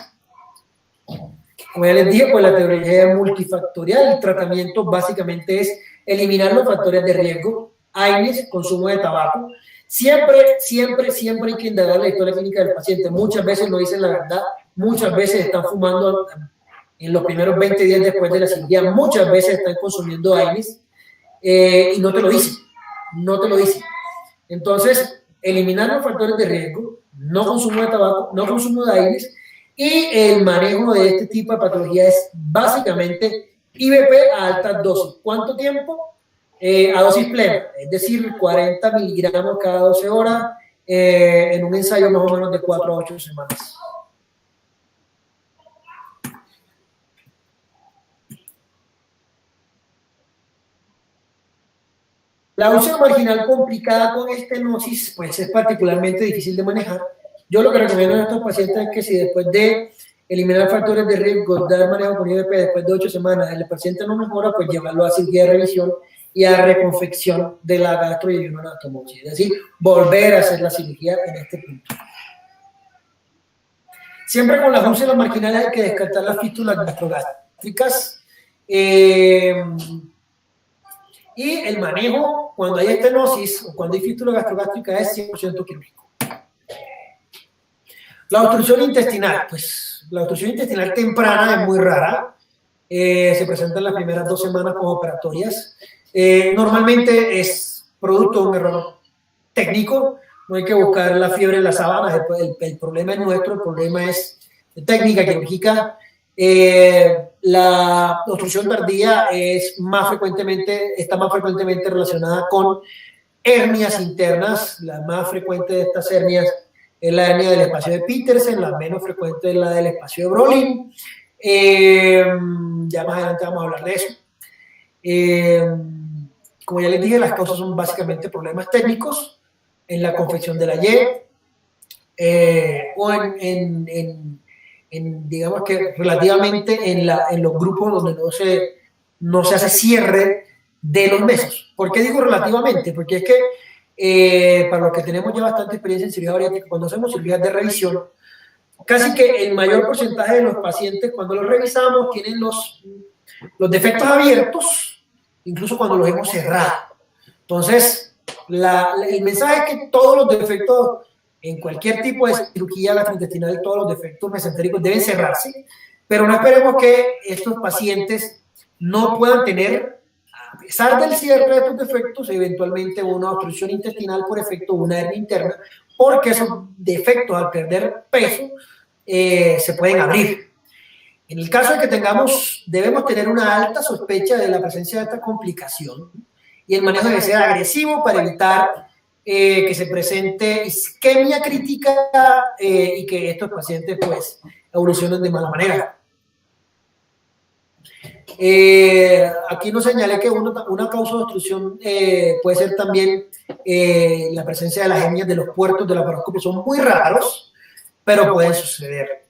Como ya les dije, pues la teoría multifactorial, el tratamiento básicamente es eliminar los factores de riesgo, AINES, consumo de tabaco. Siempre hay que indagar la historia clínica del paciente. Muchas veces no dicen la verdad, muchas veces están fumando en los primeros 20 días después de la cirugía, muchas veces están consumiendo AINES y no te lo dicen. Entonces, eliminar los factores de riesgo, no consumo de tabaco, no consumo de AINES, y el manejo de este tipo de patología es básicamente IVP a altas dosis. ¿Cuánto tiempo? A dosis plena, es decir, 40 miligramos cada 12 horas en un ensayo más o menos de 4 a 8 semanas. La úlcera marginal complicada con estenosis pues es particularmente difícil de manejar. Yo lo que recomiendo a estos pacientes es que si después de eliminar factores de riesgo, dar manejo con IVP después de 8 semanas, el paciente no mejora, pues llevarlo a cirugía de revisión y a reconfección de la gastroyuyunanostomosis, es decir, volver a hacer la cirugía en este punto. Siempre con las úlceras marginales hay que descartar las fístulas gastrogástricas. Y el manejo, cuando hay estenosis o cuando hay fístula gastrogástrica, es 100% quirúrgico. La obstrucción intestinal, pues la obstrucción intestinal temprana es muy rara, se presenta en las primeras 2 semanas postoperatorias. Normalmente es producto de un error técnico, no hay que buscar la fiebre en las sábanas, el problema es nuestro, el problema es de técnica quirúrgica. La obstrucción tardía está más frecuentemente relacionada con hernias internas. La más frecuente de estas hernias es la hernia del espacio de Petersen, la menos frecuente es la del espacio de Brolin. Ya más adelante vamos a hablar de eso. Como ya les dije, las causas son básicamente problemas técnicos en la confección de la Y o digamos que relativamente en los grupos donde no se hace cierre de los mesos. ¿Por qué digo relativamente? Porque es que para los que tenemos ya bastante experiencia en cirugía bariátrica, cuando hacemos cirugías de revisión, casi que el mayor porcentaje de los pacientes, cuando los revisamos, tienen los defectos abiertos, incluso cuando los hemos cerrado. Entonces, el mensaje es que todos los defectos En cualquier tipo de cirugía gastrointestinal, todos los defectos mesentéricos deben cerrarse, pero no esperemos que estos pacientes no puedan tener, a pesar del cierre de estos defectos, eventualmente una obstrucción intestinal por efecto de una hernia interna, porque esos defectos al perder peso se pueden abrir. En el caso de que debemos tener una alta sospecha de la presencia de esta complicación y el manejo debe ser agresivo para evitar que se presente isquemia crítica y que estos pacientes pues evolucionen de mala manera. Aquí nos señalé que una causa de obstrucción puede ser también la presencia de las hernias de los puertos de la laparoscopia. Son muy raros, pero pueden suceder.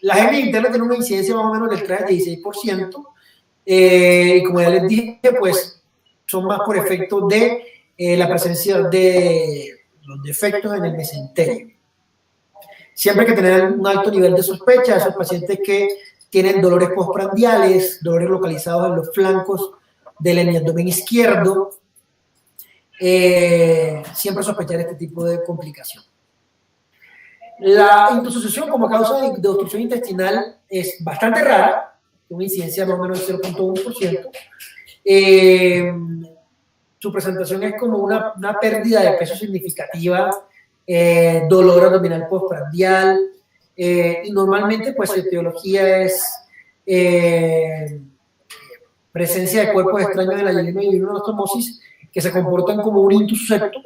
Las hernias internas tienen una incidencia más o menos del 3 al 16%, y como ya les dije, pues son más por efecto de la presencia de los defectos en el mesenterio. Siempre hay que tener un alto nivel de sospecha a esos pacientes que tienen dolores postprandiales, dolores localizados en los flancos del abdomen izquierdo. Siempre sospechar este tipo de complicación. La intussuscepción como causa de obstrucción intestinal es bastante rara, una incidencia más o menos del 0.1%. Su presentación es como una pérdida de peso significativa, dolor abdominal postprandial, y normalmente pues su etiología es presencia de cuerpos extraños en la yelina y anastomosis que se comportan como un intussuscepto,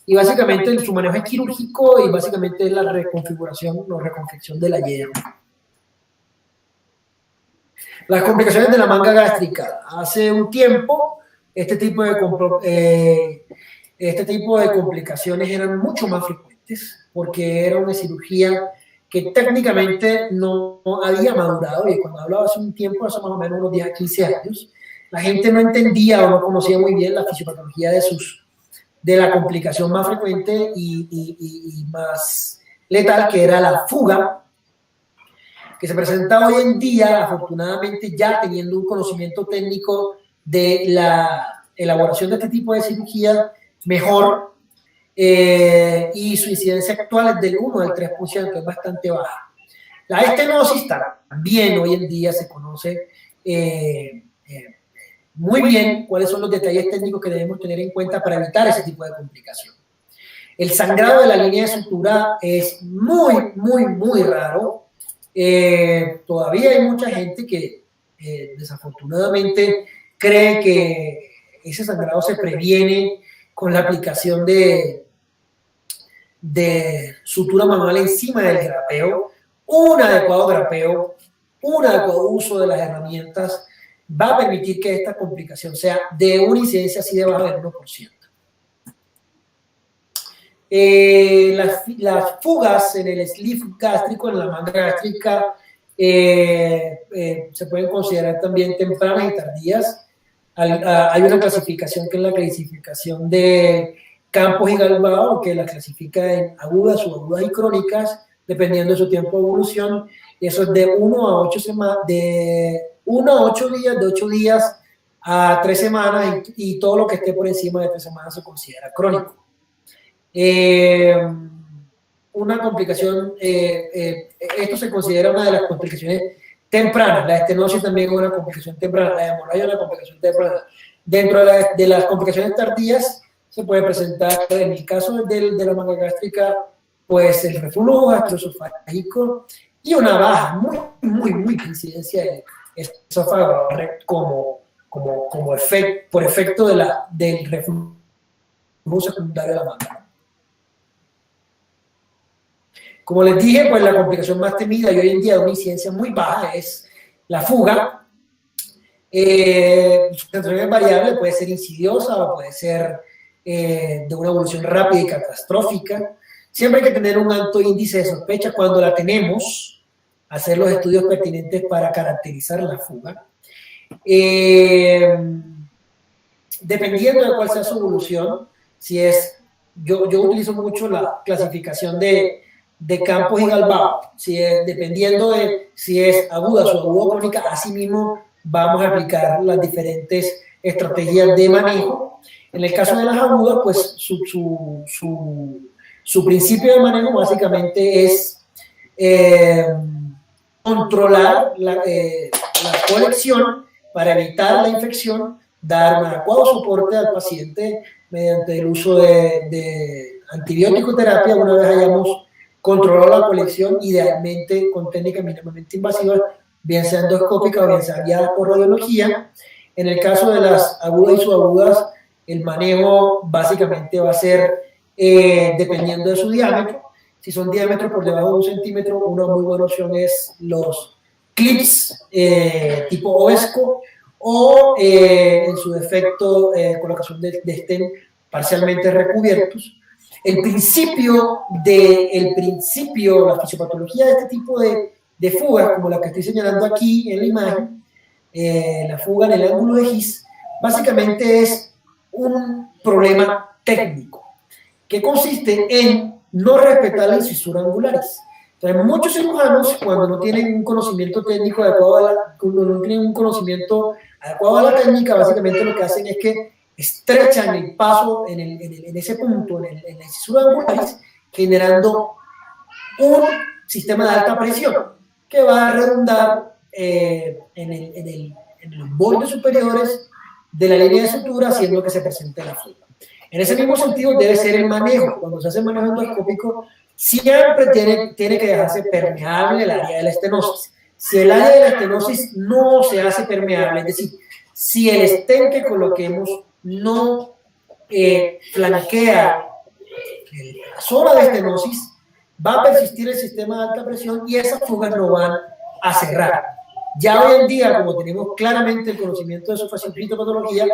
y básicamente su manejo es quirúrgico y básicamente es la reconfiguración o reconfección de la yema. Las complicaciones de la manga gástrica. Hace un tiempo este tipo de complicaciones eran mucho más frecuentes porque era una cirugía que técnicamente no había madurado, y cuando hablaba hace un tiempo, hace más o menos unos 10 a 15 años, la gente no entendía o no conocía muy bien la fisiopatología de la complicación más frecuente y más letal, que era la fuga, que se presenta hoy en día, afortunadamente ya teniendo un conocimiento técnico de la elaboración de este tipo de cirugía mejor, y su incidencia actual es del 1 al 3%, que es bastante baja. La estenosis también hoy en día se conoce muy bien cuáles son los detalles técnicos que debemos tener en cuenta para evitar ese tipo de complicación. El sangrado de la línea de sutura es muy raro. Todavía hay mucha gente que desafortunadamente cree que ese sangrado se previene con la aplicación de sutura manual encima del grapeo. Un adecuado grapeo, un adecuado uso de las herramientas va a permitir que esta complicación sea de una incidencia así de baja del 1%. Las fugas en el sleeve gástrico, en la manga gástrica, se pueden considerar también tempranas y tardías. Hay una clasificación que es la clasificación de Campos y Galbao, que la clasifica en agudas, subagudas y crónicas, dependiendo de su tiempo de evolución. Eso es de 1 a 8 semanas, de 1 a 8 días, de 8 días a 3 semanas, y todo lo que esté por encima de 3 semanas se considera crónico. Una complicación, esto se considera una de las complicaciones tempranas. La estenosis también es una complicación temprana, la hemorragia es una complicación temprana. Dentro de las complicaciones tardías se puede presentar, en el caso de la manga gástrica, pues el reflujo gastroesofágico y una baja muy incidencia de esófago por efecto del reflujo secundario de la manga. Como les dije, pues la complicación más temida y hoy en día de una incidencia muy baja es la fuga. Su sensación es variable, puede ser insidiosa o puede ser de una evolución rápida y catastrófica. Siempre hay que tener un alto índice de sospecha cuando la tenemos, hacer los estudios pertinentes para caracterizar la fuga. Dependiendo de cuál sea su evolución, si es, yo utilizo mucho la clasificación de Campos y Galbao, dependiendo de si es aguda o aguda crónica, así mismo vamos a aplicar las diferentes estrategias de manejo. En el caso de las agudas, pues su principio de manejo básicamente es controlar la colección para evitar la infección, dar un adecuado soporte al paciente mediante el uso de antibiótico terapia una vez hayamos controlado la colección, idealmente con técnicas mínimamente invasivas, bien sea endoscópica o bien sea guiada por radiología. En el caso de las agudas y subagudas, el manejo básicamente va a ser dependiendo de su diámetro. Si son diámetros por debajo de 1 centímetro, una muy buena opción es los clips tipo OESCO o en su defecto colocación de stent parcialmente recubiertos. La fisiopatología de este tipo de fugas, como la que estoy señalando aquí en la imagen, la fuga en el ángulo de His, básicamente es un problema técnico que consiste en no respetar las incisuras angulares. Entonces, muchos cirujanos, cuando no tienen un conocimiento técnico adecuado, no tienen un conocimiento adecuado a la técnica, básicamente lo que hacen es que estrechan el paso en ese punto, en la incisura angulares, generando un sistema de alta presión que va a redundar en los bordes superiores de la línea de sutura, haciendo que se presente la fuga. En ese mismo sentido debe ser el manejo. Cuando se hace manejo endoscópico, siempre tiene que dejarse permeable el área de la estenosis. Si el área de la estenosis no se hace permeable, es decir, si el stent que coloquemos no flanquea la zona de estenosis, va a persistir el sistema de alta presión y esas fugas no van a cerrar. Ya hoy en día, como tenemos claramente el conocimiento de su fisiopatología,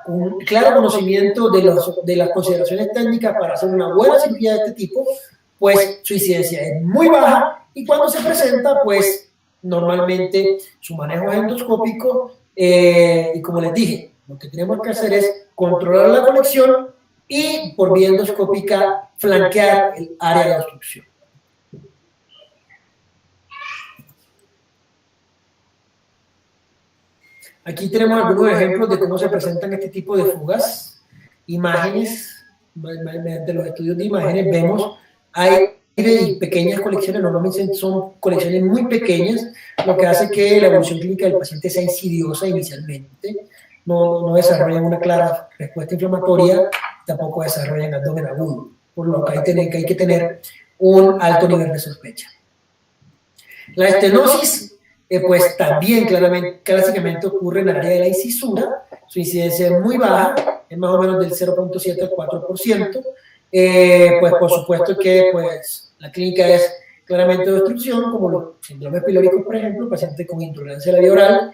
un claro conocimiento de las consideraciones técnicas para hacer una buena cirugía de este tipo, pues su incidencia es muy baja y cuando se presenta, pues normalmente su manejo es endoscópico y como les dije, lo que tenemos que hacer es controlar la conexión y por vía endoscópica flanquear el área de obstrucción. Aquí tenemos algunos ejemplos de cómo se presentan este tipo de fugas. Imágenes, mediante los estudios de imágenes vemos aire y pequeñas colecciones, normalmente son colecciones muy pequeñas, lo que hace que la evolución clínica del paciente sea insidiosa inicialmente, no desarrollan una clara respuesta inflamatoria, tampoco desarrollan abdomen agudo, por lo que hay que tener un alto nivel de sospecha. La estenosis pues también clásicamente ocurre en el área de la incisura, su incidencia es muy baja, es más o menos del 0.7 al 4%, pues por supuesto que pues, la clínica es claramente de obstrucción, como los síndromes pilóricos, por ejemplo, pacientes con intolerancia a la vía oral,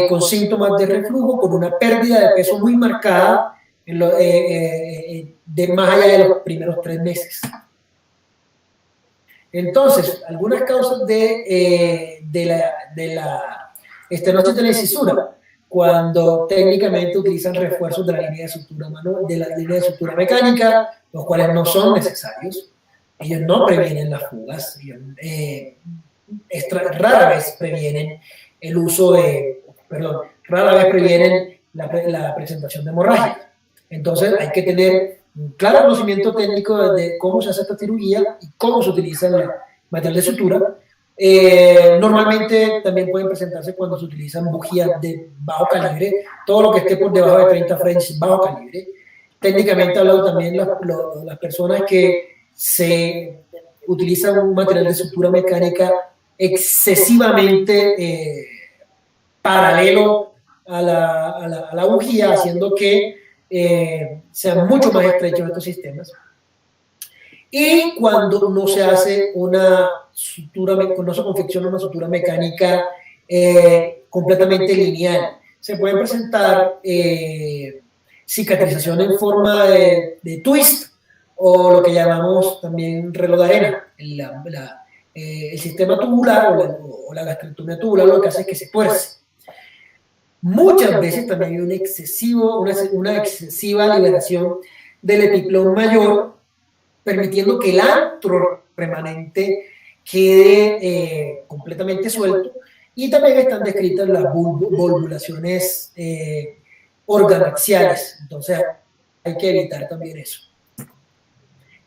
con síntomas de reflujo, con una pérdida de peso muy marcada, de más allá de los primeros 3 meses. Entonces, algunas causas de la estenosis de la incisura, cuando técnicamente utilizan refuerzos de la línea de sutura mecánica, los cuales no son necesarios. Ellos no previenen las fugas, rara vez previenen el uso rara vez previenen la presentación de hemorragia. Entonces, hay que tener un claro conocimiento técnico de cómo se hace esta cirugía y cómo se utiliza el material de sutura. Normalmente también pueden presentarse cuando se utilizan bujías de bajo calibre, todo lo que esté por debajo de 30 French bajo calibre. Técnicamente hablando también las personas que se utilizan un material de sutura mecánica excesivamente paralelo a la bujía, haciendo que sean mucho más estrechos estos sistemas. Y cuando no se hace una sutura, no se confecciona una sutura mecánica completamente lineal, se pueden presentar cicatrización en forma de twist o lo que llamamos también reloj de arena. El sistema tubular o la gastrectomía tubular lo que hace es que se tuerce. Muchas veces también hay una excesiva liberación del epiplón mayor, permitiendo que el antro remanente quede completamente suelto, y también están descritas las volvulaciones organoaxiales. Entonces hay que evitar también eso.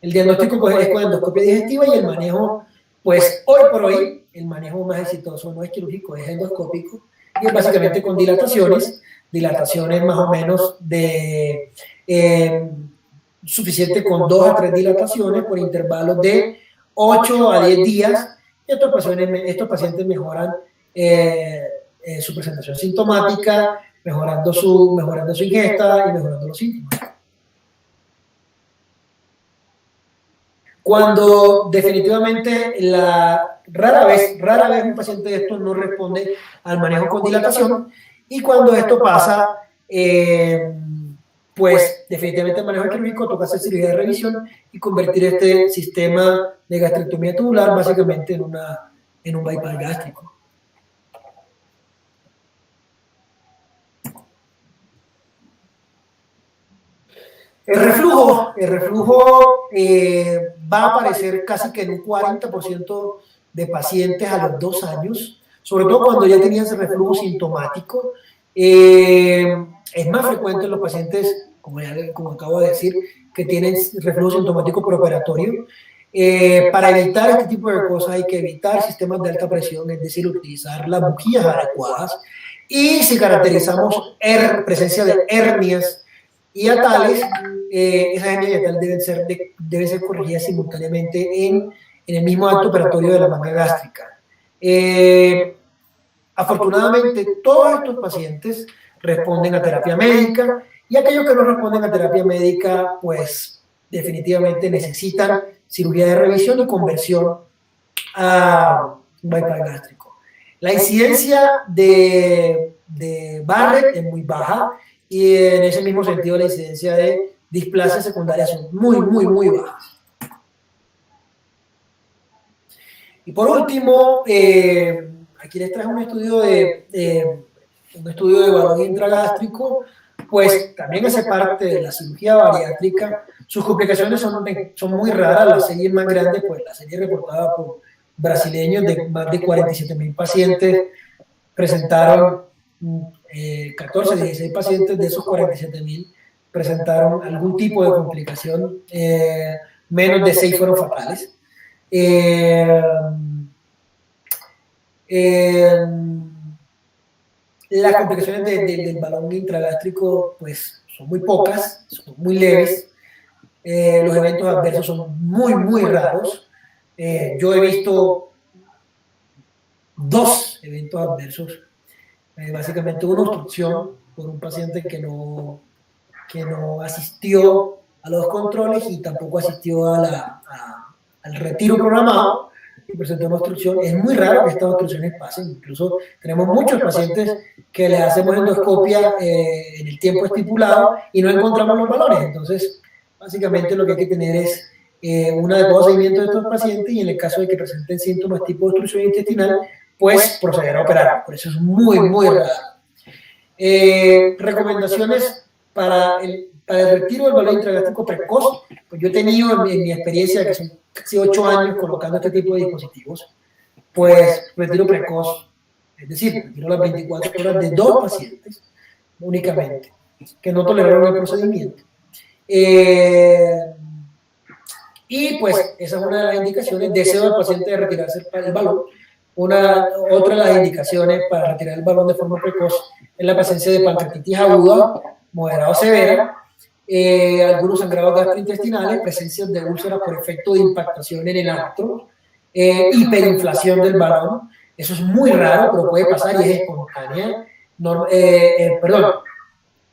El diagnóstico pues, es con endoscopia digestiva y el manejo, pues hoy por hoy, el manejo más exitoso no es quirúrgico, es endoscópico y es básicamente con dilataciones más o menos de suficiente con 2 a 3 dilataciones por intervalos de 8 a 10 días. Estos pacientes mejoran su presentación sintomática, mejorando su ingesta y mejorando los síntomas. Cuando definitivamente rara vez un paciente de estos no responde al manejo con dilatación, y cuando esto pasa, pues definitivamente el manejo quirúrgico toca hacer cirugía de revisión y convertir este sistema de gastrectomía tubular básicamente en un bypass gástrico. El reflujo va a aparecer casi que en un 40% de pacientes a los 2 años, sobre todo cuando ya tenían ese reflujo sintomático. Es más frecuente en los pacientes, como acabo de decir, que tienen reflujo sintomático preoperatorio. Para evitar este tipo de cosas hay que evitar sistemas de alta presión, es decir, utilizar las bujías adecuadas. Y si caracterizamos presencia de hernias hiatales, esas hernias hiatales deben ser corregidas simultáneamente en el mismo acto operatorio de la manga gástrica. Afortunadamente, todos estos pacientes responden a terapia médica, y aquellos que no responden a terapia médica, pues definitivamente necesitan cirugía de revisión y conversión a un bypass gástrico. La incidencia de Barrett es muy baja, y en ese mismo sentido la incidencia de displasia secundaria son muy bajas. Y por último, aquí les traje un estudio de balón intragástrico, pues también hace parte de la cirugía bariátrica. Sus complicaciones son muy raras. La serie más grande, pues la serie reportada por brasileños de más de 47.000 pacientes, presentaron 14, 16 pacientes de esos 47.000 presentaron algún tipo de complicación, menos de 6 fueron fatales. Las complicaciones del balón intragástrico pues son muy pocas, son muy leves. Los eventos adversos son muy raros. Yo he visto 2 eventos adversos, básicamente una obstrucción por un paciente que no asistió a los controles y tampoco asistió al retiro programado y presentó una obstrucción. Es muy raro que estas obstrucciones pasen, incluso tenemos muchos pacientes que le hacemos endoscopia en el tiempo estipulado y no encontramos los valores. Entonces, básicamente lo que hay que tener es un adecuado seguimiento de estos pacientes, y en el caso de que presenten síntomas tipo obstrucción intestinal, pues proceder a operar. Por eso es muy raro. Recomendaciones para el retiro del balón intragástrico precoz. Pues yo he tenido en mi experiencia, que son casi 8 años colocando este tipo de dispositivos, pues retiro precoz, es decir, retiro las 24 horas de 2 pacientes únicamente, que no toleraron el procedimiento. Y pues esa es una de las indicaciones. Deseo del paciente de retirarse el balón. Otra de las indicaciones para retirar el balón de forma precoz es la presencia de pancreatitis aguda, moderada o severa, algunos sangrados gastrointestinales, presencia de úlceras por efecto de impactación en el antro, hiperinflación del balón. Eso es muy raro, pero puede pasar y es espontánea.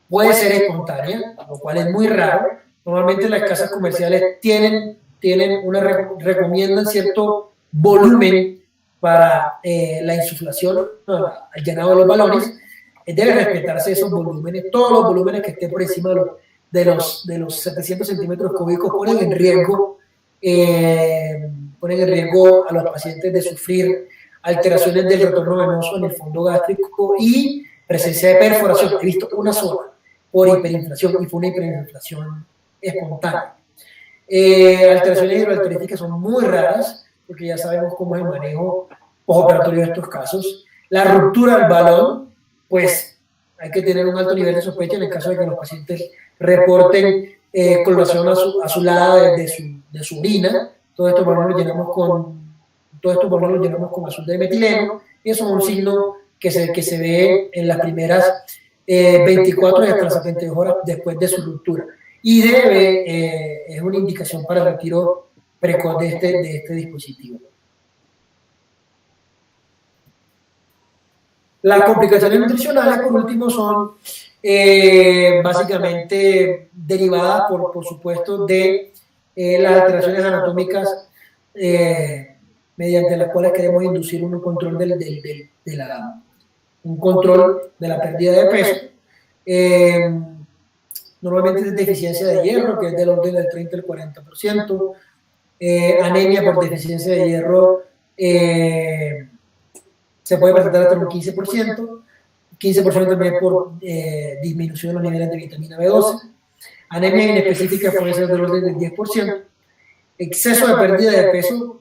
Puede ser espontánea, lo cual es muy raro. Normalmente las casas comerciales recomiendan cierto volumen para la insuflación, al llenado de los balones. Debe respetarse esos volúmenes. Todos los volúmenes que estén por encima de los 700 centímetros cúbicos ponen en riesgo a los pacientes de sufrir alteraciones del retorno venoso en el fondo gástrico y presencia de perforación. He visto una sola por hiperinflación, y fue una hiperinflación espontánea. Alteraciones hidroelectrolíticas son muy raras, porque ya sabemos cómo es el manejo postoperatorio de estos casos. La ruptura del balón, pues hay que tener un alto nivel de sospecha en el caso de que los pacientes reporten coloración azulada de su orina. Todos estos valores los llenamos con azul de metileno, y eso es un signo que se ve en las primeras 24 y hasta las 72 horas después de su ruptura. Y es una indicación para el retiro precoz de este dispositivo. Las complicaciones nutricionales, por último, son básicamente derivadas, por supuesto, de las alteraciones anatómicas mediante las cuales queremos inducir un control un control de la pérdida de peso. Normalmente es deficiencia de hierro, que es del orden del 30 al 40%, anemia por deficiencia de hierro se puede presentar hasta un 15%, 15% también por disminución de los niveles de vitamina B12, anemia inespecífica puede ser del orden del 10%, exceso de pérdida de peso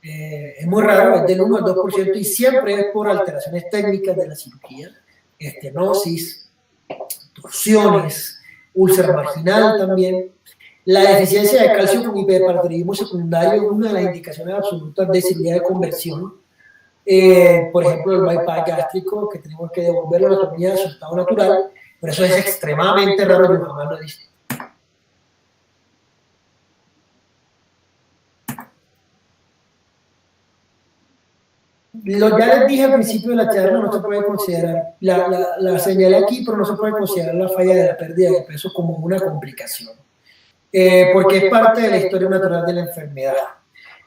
es muy raro, es del 1 al 2%, y siempre es por alteraciones técnicas de la cirugía, estenosis, torsiones, úlcera marginal también. La deficiencia de calcio con hiperparathyroidismo secundario es una de las indicaciones absolutas de cirugía de conversión. Por ejemplo, el bypass gástrico, que tenemos que devolver la anatomía a su estado natural, pero eso es extremadamente raro, yo jamás lo he visto. Ya les dije al principio de la charla, no se puede considerar, la señalé aquí, pero no se puede considerar la falla de la pérdida de peso como una complicación, porque es parte de la historia natural de la enfermedad.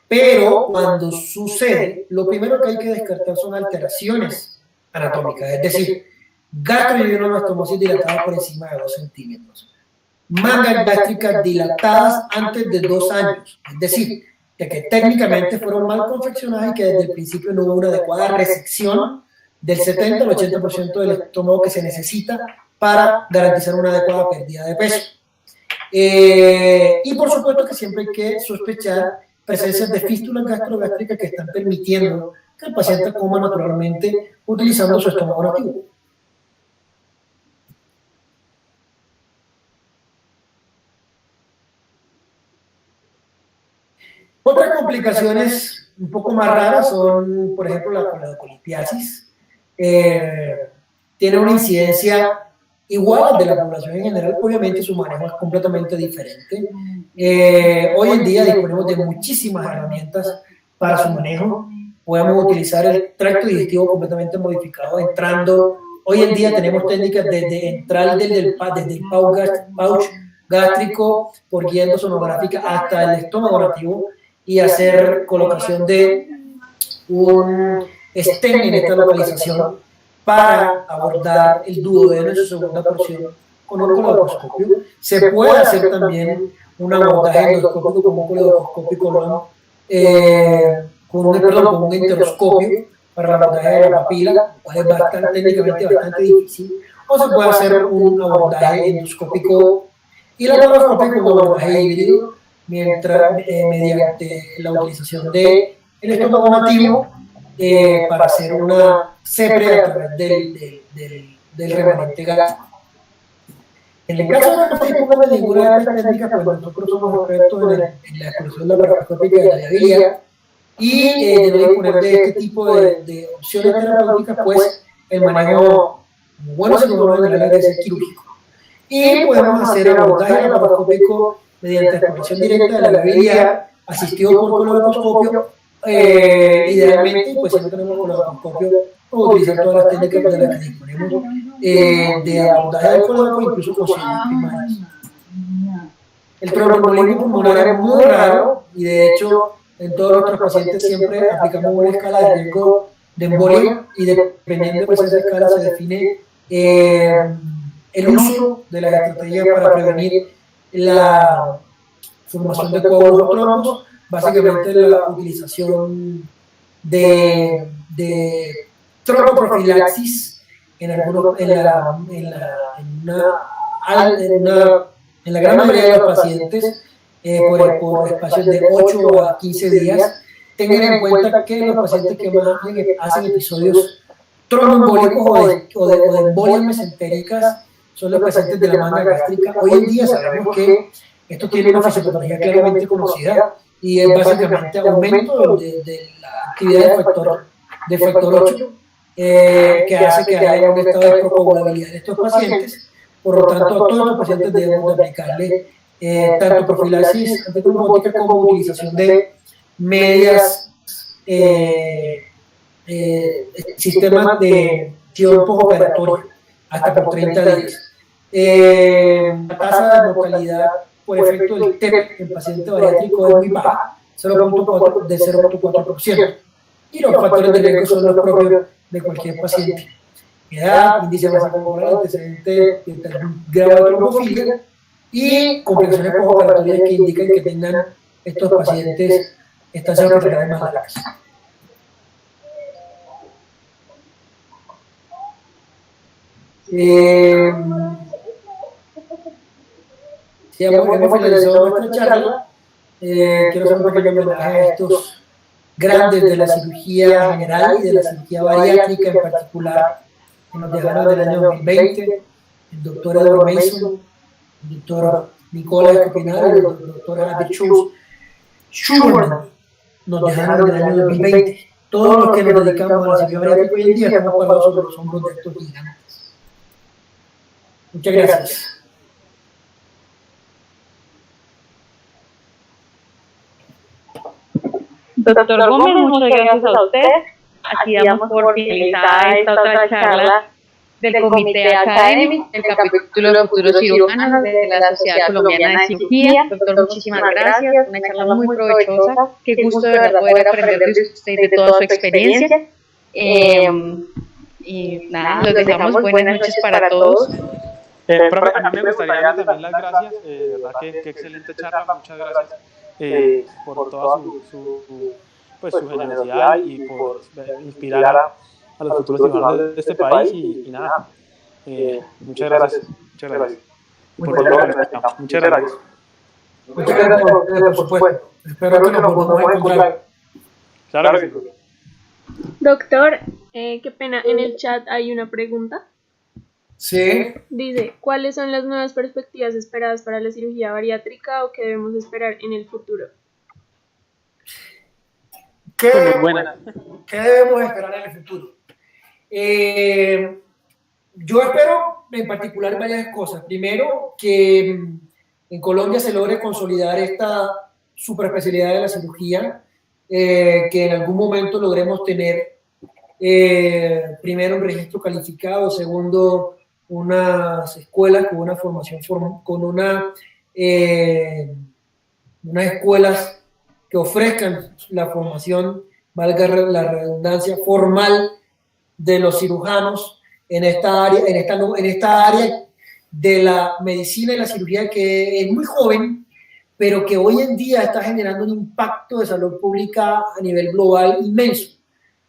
Pero cuando sucede, lo primero que hay que descartar son alteraciones anatómicas, es decir, gastroinostomosis dilatada por encima de 2 centímetros, mangas gástricas dilatadas antes de 2 años, es decir, de que técnicamente fueron mal confeccionadas y que desde el principio no hubo una adecuada resección del 70 al 80% del estómago que se necesita para garantizar una adecuada pérdida de peso. Y por supuesto que siempre hay que sospechar presencias de fístulas gastrogástricas que están permitiendo que el paciente coma naturalmente utilizando su estómago nativo. Otras complicaciones un poco más raras son, por ejemplo, la coledocolitiasis. Tiene una incidencia igual de la población en general, obviamente su manejo es completamente diferente. Hoy en día disponemos de muchísimas herramientas para su manejo. Podemos utilizar el tracto digestivo completamente modificado, entrando. Hoy en día tenemos técnicas desde entrar desde el pouch gástrico por guía endosonográfica hasta el estómago nativo y hacer colocación de un stent en esta localización para abordar el duodeno en su segunda porción con un coledocoscopio. Se puede hacer también un abordaje endoscópico con un coledocoscopio con un enteroscopio para el abordaje de la papila, cual es técnicamente bastante difícil, o se puede hacer un abordaje endoscópico y laparoscópico con un abordaje híbrido, mediante la utilización del estómago nativo para hacer una CEPRE a través del remanente gástrico. En el caso de que no se disponga de ninguna de estas técnicas, pues nosotros somos expertos en la exclusión laparoscópica de la viabilidad, y de no disponer de este tipo de opciones terapéuticas, pues el manejo bueno se conoce de ser quirúrgico. Y podemos hacer abordaje laparoscópico mediante exploración directa de la viabilidad, asistido por coledocoscopio. Idealmente, pues si no tenemos coledocoscopio, podemos utilizar todas las técnicas de las que disponemos de abordaje del coledoco, incluso con signos primarios. El tromboembolismo pulmonar es muy raro, y de hecho en todos nuestros pacientes siempre aplicamos una escala de riesgo de embolia, y dependiendo de esa escala se define el uso de las estrategias para prevenir la formación de coágulos o trombos, básicamente la utilización de tromboprofilaxis en la gran mayoría de los pacientes por espacios de 8 a 15 días. Tengan en cuenta que los pacientes que más hacen episodios tromboembólicos o de embolias mesentéricas son los pacientes de la manga gástrica. Hoy en día sabemos que esto tiene una fisiopatología claramente conocida y es básicamente aumento de la actividad del factor 8, que hace que haya un estado de procoagulabilidad en estos pacientes. Por lo tanto, a todos estos pacientes debemos de aplicarle tanto profilaxis antitrombótica como utilización de medias sistemas de acción postoperatoria hasta por 30 días. La tasa de mortalidad por efecto del TEP en paciente bariátrico es muy baja, de 0.4%. Y los factores de riesgo son los propios de cualquier paciente: edad, índice de masa corporal, antecedente de grado de trombofilia y complicaciones postoperatorias que indican que tengan estos pacientes estancias hospitalarias más largas. Si hemos finalizado nuestra charla, quiero hacer un pequeño homenaje a estos grandes de la cirugía general y de la cirugía bariátrica en particular, que nos dejaron del año 2020, el doctor Edward Mason, el doctor Nicolás Escopinal y el doctor Albert Schulman, nos dejaron del año 2020. Todos los que nos dedicamos a la cirugía bariátrica hoy en día estamos parados sobre los hombros de estos gigantes. Muchas gracias. Doctor Gómez, muchas gracias a usted. Aquí damos por finalizada esta otra charla del Comité Académico del capítulo de futuros cirujanos de la Sociedad Colombiana de Cirugía. Doctor, muchísimas gracias. Una charla muy provechosa. Qué gusto de verdad poder aprender de usted y de toda su experiencia. Y nada, los dejamos. Buenas noches para todos. Profe, a mí me gustaría darle también las gracias, verdad que excelente charla, muchas gracias por toda su generosidad y por inspirar a los futuros ciudadanos de este país y nada, muchas gracias por todo lo que nos dejamos. Muchas gracias. Muchas gracias por supuesto. Espero que nos volvamos a encontrar. Claro que sí. Doctor, qué pena, en el chat hay una pregunta. Sí. Dice, ¿cuáles son las nuevas perspectivas esperadas para la cirugía bariátrica o qué debemos esperar en el futuro? ¿Qué debemos esperar en el futuro? Yo espero en particular varias cosas. Primero, que en Colombia se logre consolidar esta superespecialidad de la cirugía, que en algún momento logremos tener primero un registro calificado, segundo unas escuelas con una formación, con unas escuelas que ofrezcan la formación, valga la redundancia, formal de los cirujanos en esta área de la medicina y la cirugía, que es muy joven, pero que hoy en día está generando un impacto de salud pública a nivel global inmenso.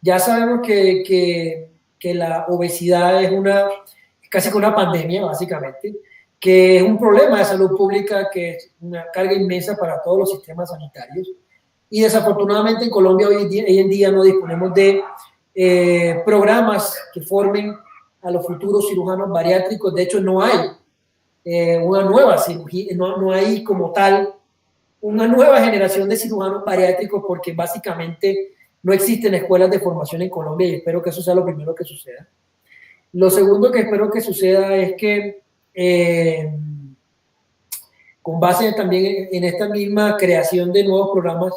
Ya sabemos que la obesidad es casi que una pandemia, básicamente, que es un problema de salud pública, que es una carga inmensa para todos los sistemas sanitarios. Y desafortunadamente en Colombia hoy en día no disponemos de programas que formen a los futuros cirujanos bariátricos. De hecho, no hay una nueva cirugía, no hay como tal una nueva generación de cirujanos bariátricos, porque básicamente no existen escuelas de formación en Colombia, y espero que eso sea lo primero que suceda. Lo segundo que espero que suceda es que, con base también en esta misma creación de nuevos programas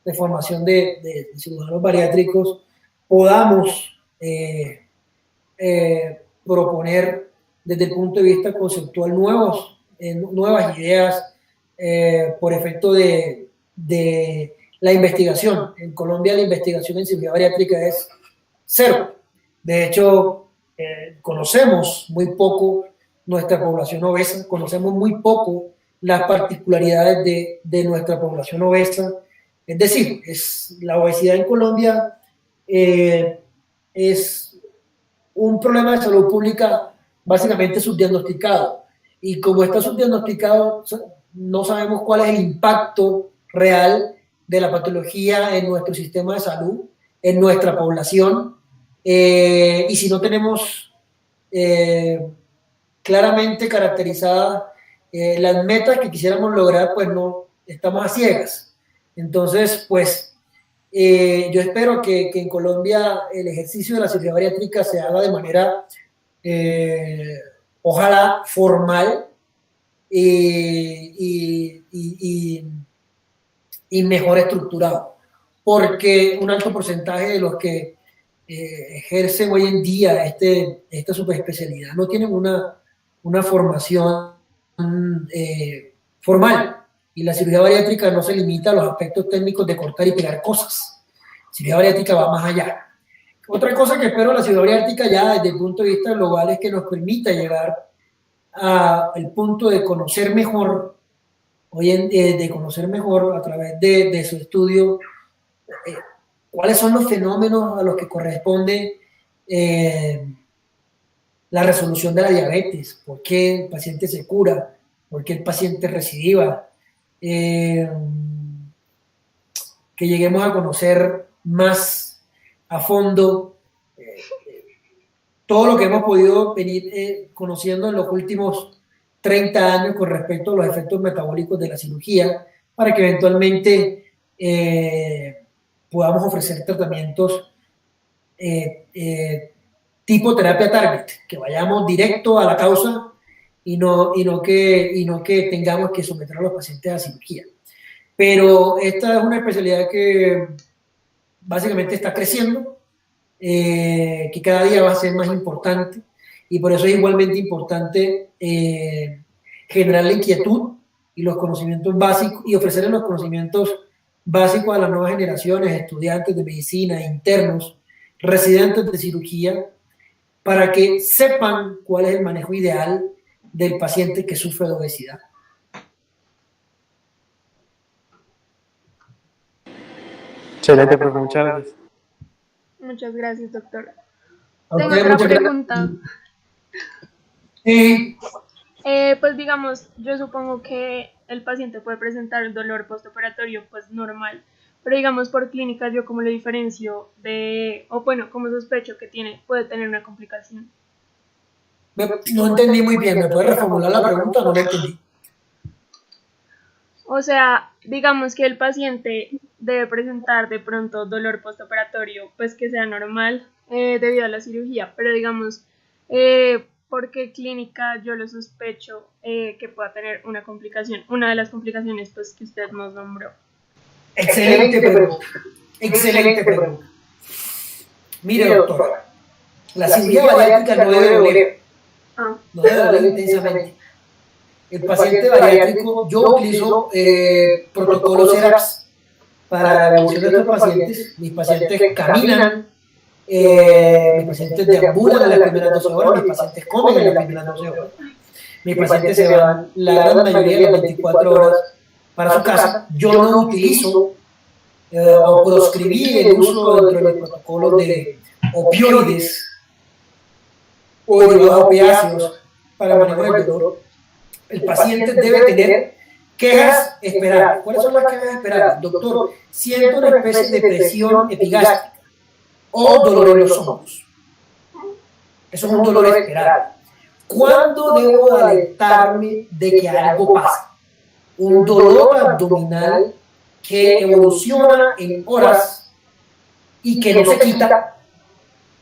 de formación de cirujanos bariátricos, podamos proponer desde el punto de vista conceptual nuevas ideas por efecto de la investigación. En Colombia la investigación en cirugía bariátrica es cero. De hecho, conocemos muy poco nuestra población obesa, conocemos muy poco las particularidades de nuestra población obesa. Es decir, la obesidad en Colombia es un problema de salud pública básicamente subdiagnosticado, y como está subdiagnosticado, no sabemos cuál es el impacto real de la patología en nuestro sistema de salud, en nuestra población, y si no tenemos claramente caracterizadas las metas que quisiéramos lograr, pues no estamos a ciegas. Entonces, pues yo espero que en Colombia el ejercicio de la cirugía bariátrica se haga de manera ojalá formal y mejor estructurado, porque un alto porcentaje de los que ejercen hoy en día esta subespecialidad no tienen una formación formal, y la cirugía bariátrica no se limita a los aspectos técnicos de cortar y pegar cosas. La cirugía bariátrica va más allá. Otra cosa que espero de la cirugía bariátrica ya desde el punto de vista global es que nos permita llegar al punto de conocer mejor, de conocer mejor a través de su estudio cuáles son los fenómenos a los que corresponde la resolución de la diabetes, por qué el paciente se cura, por qué el paciente recidiva, que lleguemos a conocer más a fondo todo lo que hemos podido venir conociendo en los últimos 30 años con respecto a los efectos metabólicos de la cirugía, para que eventualmente podamos ofrecer tratamientos tipo terapia target, que vayamos directo a la causa y no que tengamos que someter a los pacientes a cirugía. Pero esta es una especialidad que básicamente está creciendo, que cada día va a ser más importante, y por eso es igualmente importante generar la inquietud y los conocimientos básicos y ofrecerles los conocimientos básicos a las nuevas generaciones, estudiantes de medicina, internos, residentes de cirugía, para que sepan cuál es el manejo ideal del paciente que sufre de obesidad. Excelente, profe, muchas gracias. Muchas gracias, doctora. Okay, Tengo otra pregunta. Sí. Pues digamos, yo supongo que el paciente puede presentar el dolor postoperatorio pues normal, pero digamos por clínica yo como lo diferencio como sospecho que puede tener una complicación. No entendí muy bien, ¿me puedes reformular la pregunta? No lo entendí. O sea, digamos que el paciente debe presentar de pronto dolor postoperatorio, pues que sea normal debido a la cirugía, pero digamos, porque clínica yo lo sospecho que pueda tener una complicación, una de las complicaciones pues que usted nos nombró. Excelente pregunta. Excelente pregunta. Mire, doctora, la cirugía bariátrica no debe doler. No debe doler intensamente. El paciente bariátrico, yo utilizo protocolos CERAPS para la evaluación de estos pacientes. Mis pacientes caminan, mis pacientes deambulan en las primeras 12 horas, mis pacientes comen en las primeras 12 horas. Mis pacientes se van la gran mayoría de las 24 horas para su casa. Yo no utilizo o proscribí el uso dentro de los protocolos de opioides o derivados opiáceos para manejar el dolor. El paciente debe tener quejas esperables. ¿Cuáles son las quejas esperables? Doctor, siento una especie de presión epigástrica o dolor en los hombros. Eso es un dolor esperable. ¿Cuándo debo alertarme de que algo pasa? Un dolor abdominal que evoluciona en horas y que no se quita,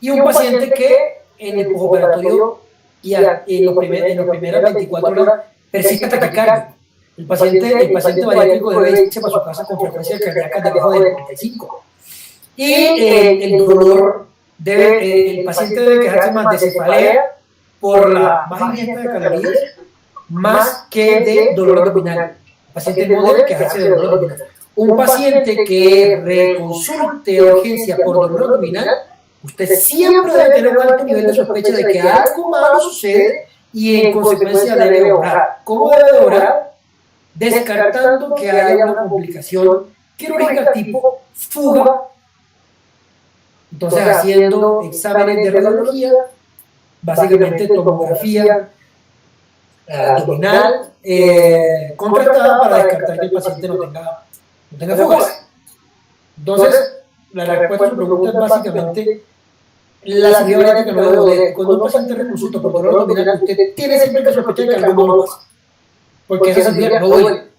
y un paciente que en el postoperatorio y en las primeras 24 horas persiste taquicardia. El paciente bariátrico debe irse para su casa con frecuencias cardíacas debajo de 95. Y el dolor el paciente debe quejarse más de cefalea por la baja ingesta de calorías más que de dolor abdominal. El paciente no debe quejarse de dolor abdominal. Un paciente que reconsulte a urgencia por dolor abdominal, usted siempre debe tener un alto nivel de sospecha de que algo malo sucede y en consecuencia debe orar. ¿Cómo debe orar? Descartando que haya una complicación quirúrgica tipo fuga. Entonces, haciendo exámenes de radiología, básicamente tomografía abdominal contrastada para descartar que el paciente no tenga fugas. Entonces, la respuesta a su pregunta es básicamente la cirugía bariátrica no debe doler. Cuando un paciente reconsulta por dolor abdominal, usted tiene siempre que sospechar que algo no lo pasa. Porque esa cirugía no duele.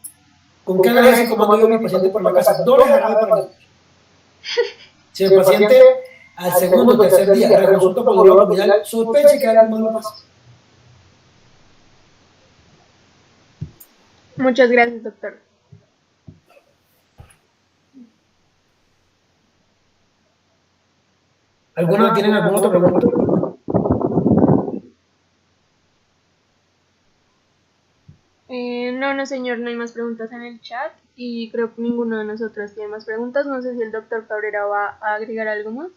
¿Con qué analgésico mando yo a mi paciente por la casa? Doble jarabe para mí. Si el paciente al segundo o tercer día reconsulta por dolor abdominal, sospeche que algo no lo pasa. Muchas gracias, doctor. ¿Tienen alguna otra pregunta? No, señor, no hay más preguntas en el chat y creo que ninguno de nosotros tiene más preguntas. No sé si el doctor Cabrera va a agregar algo más.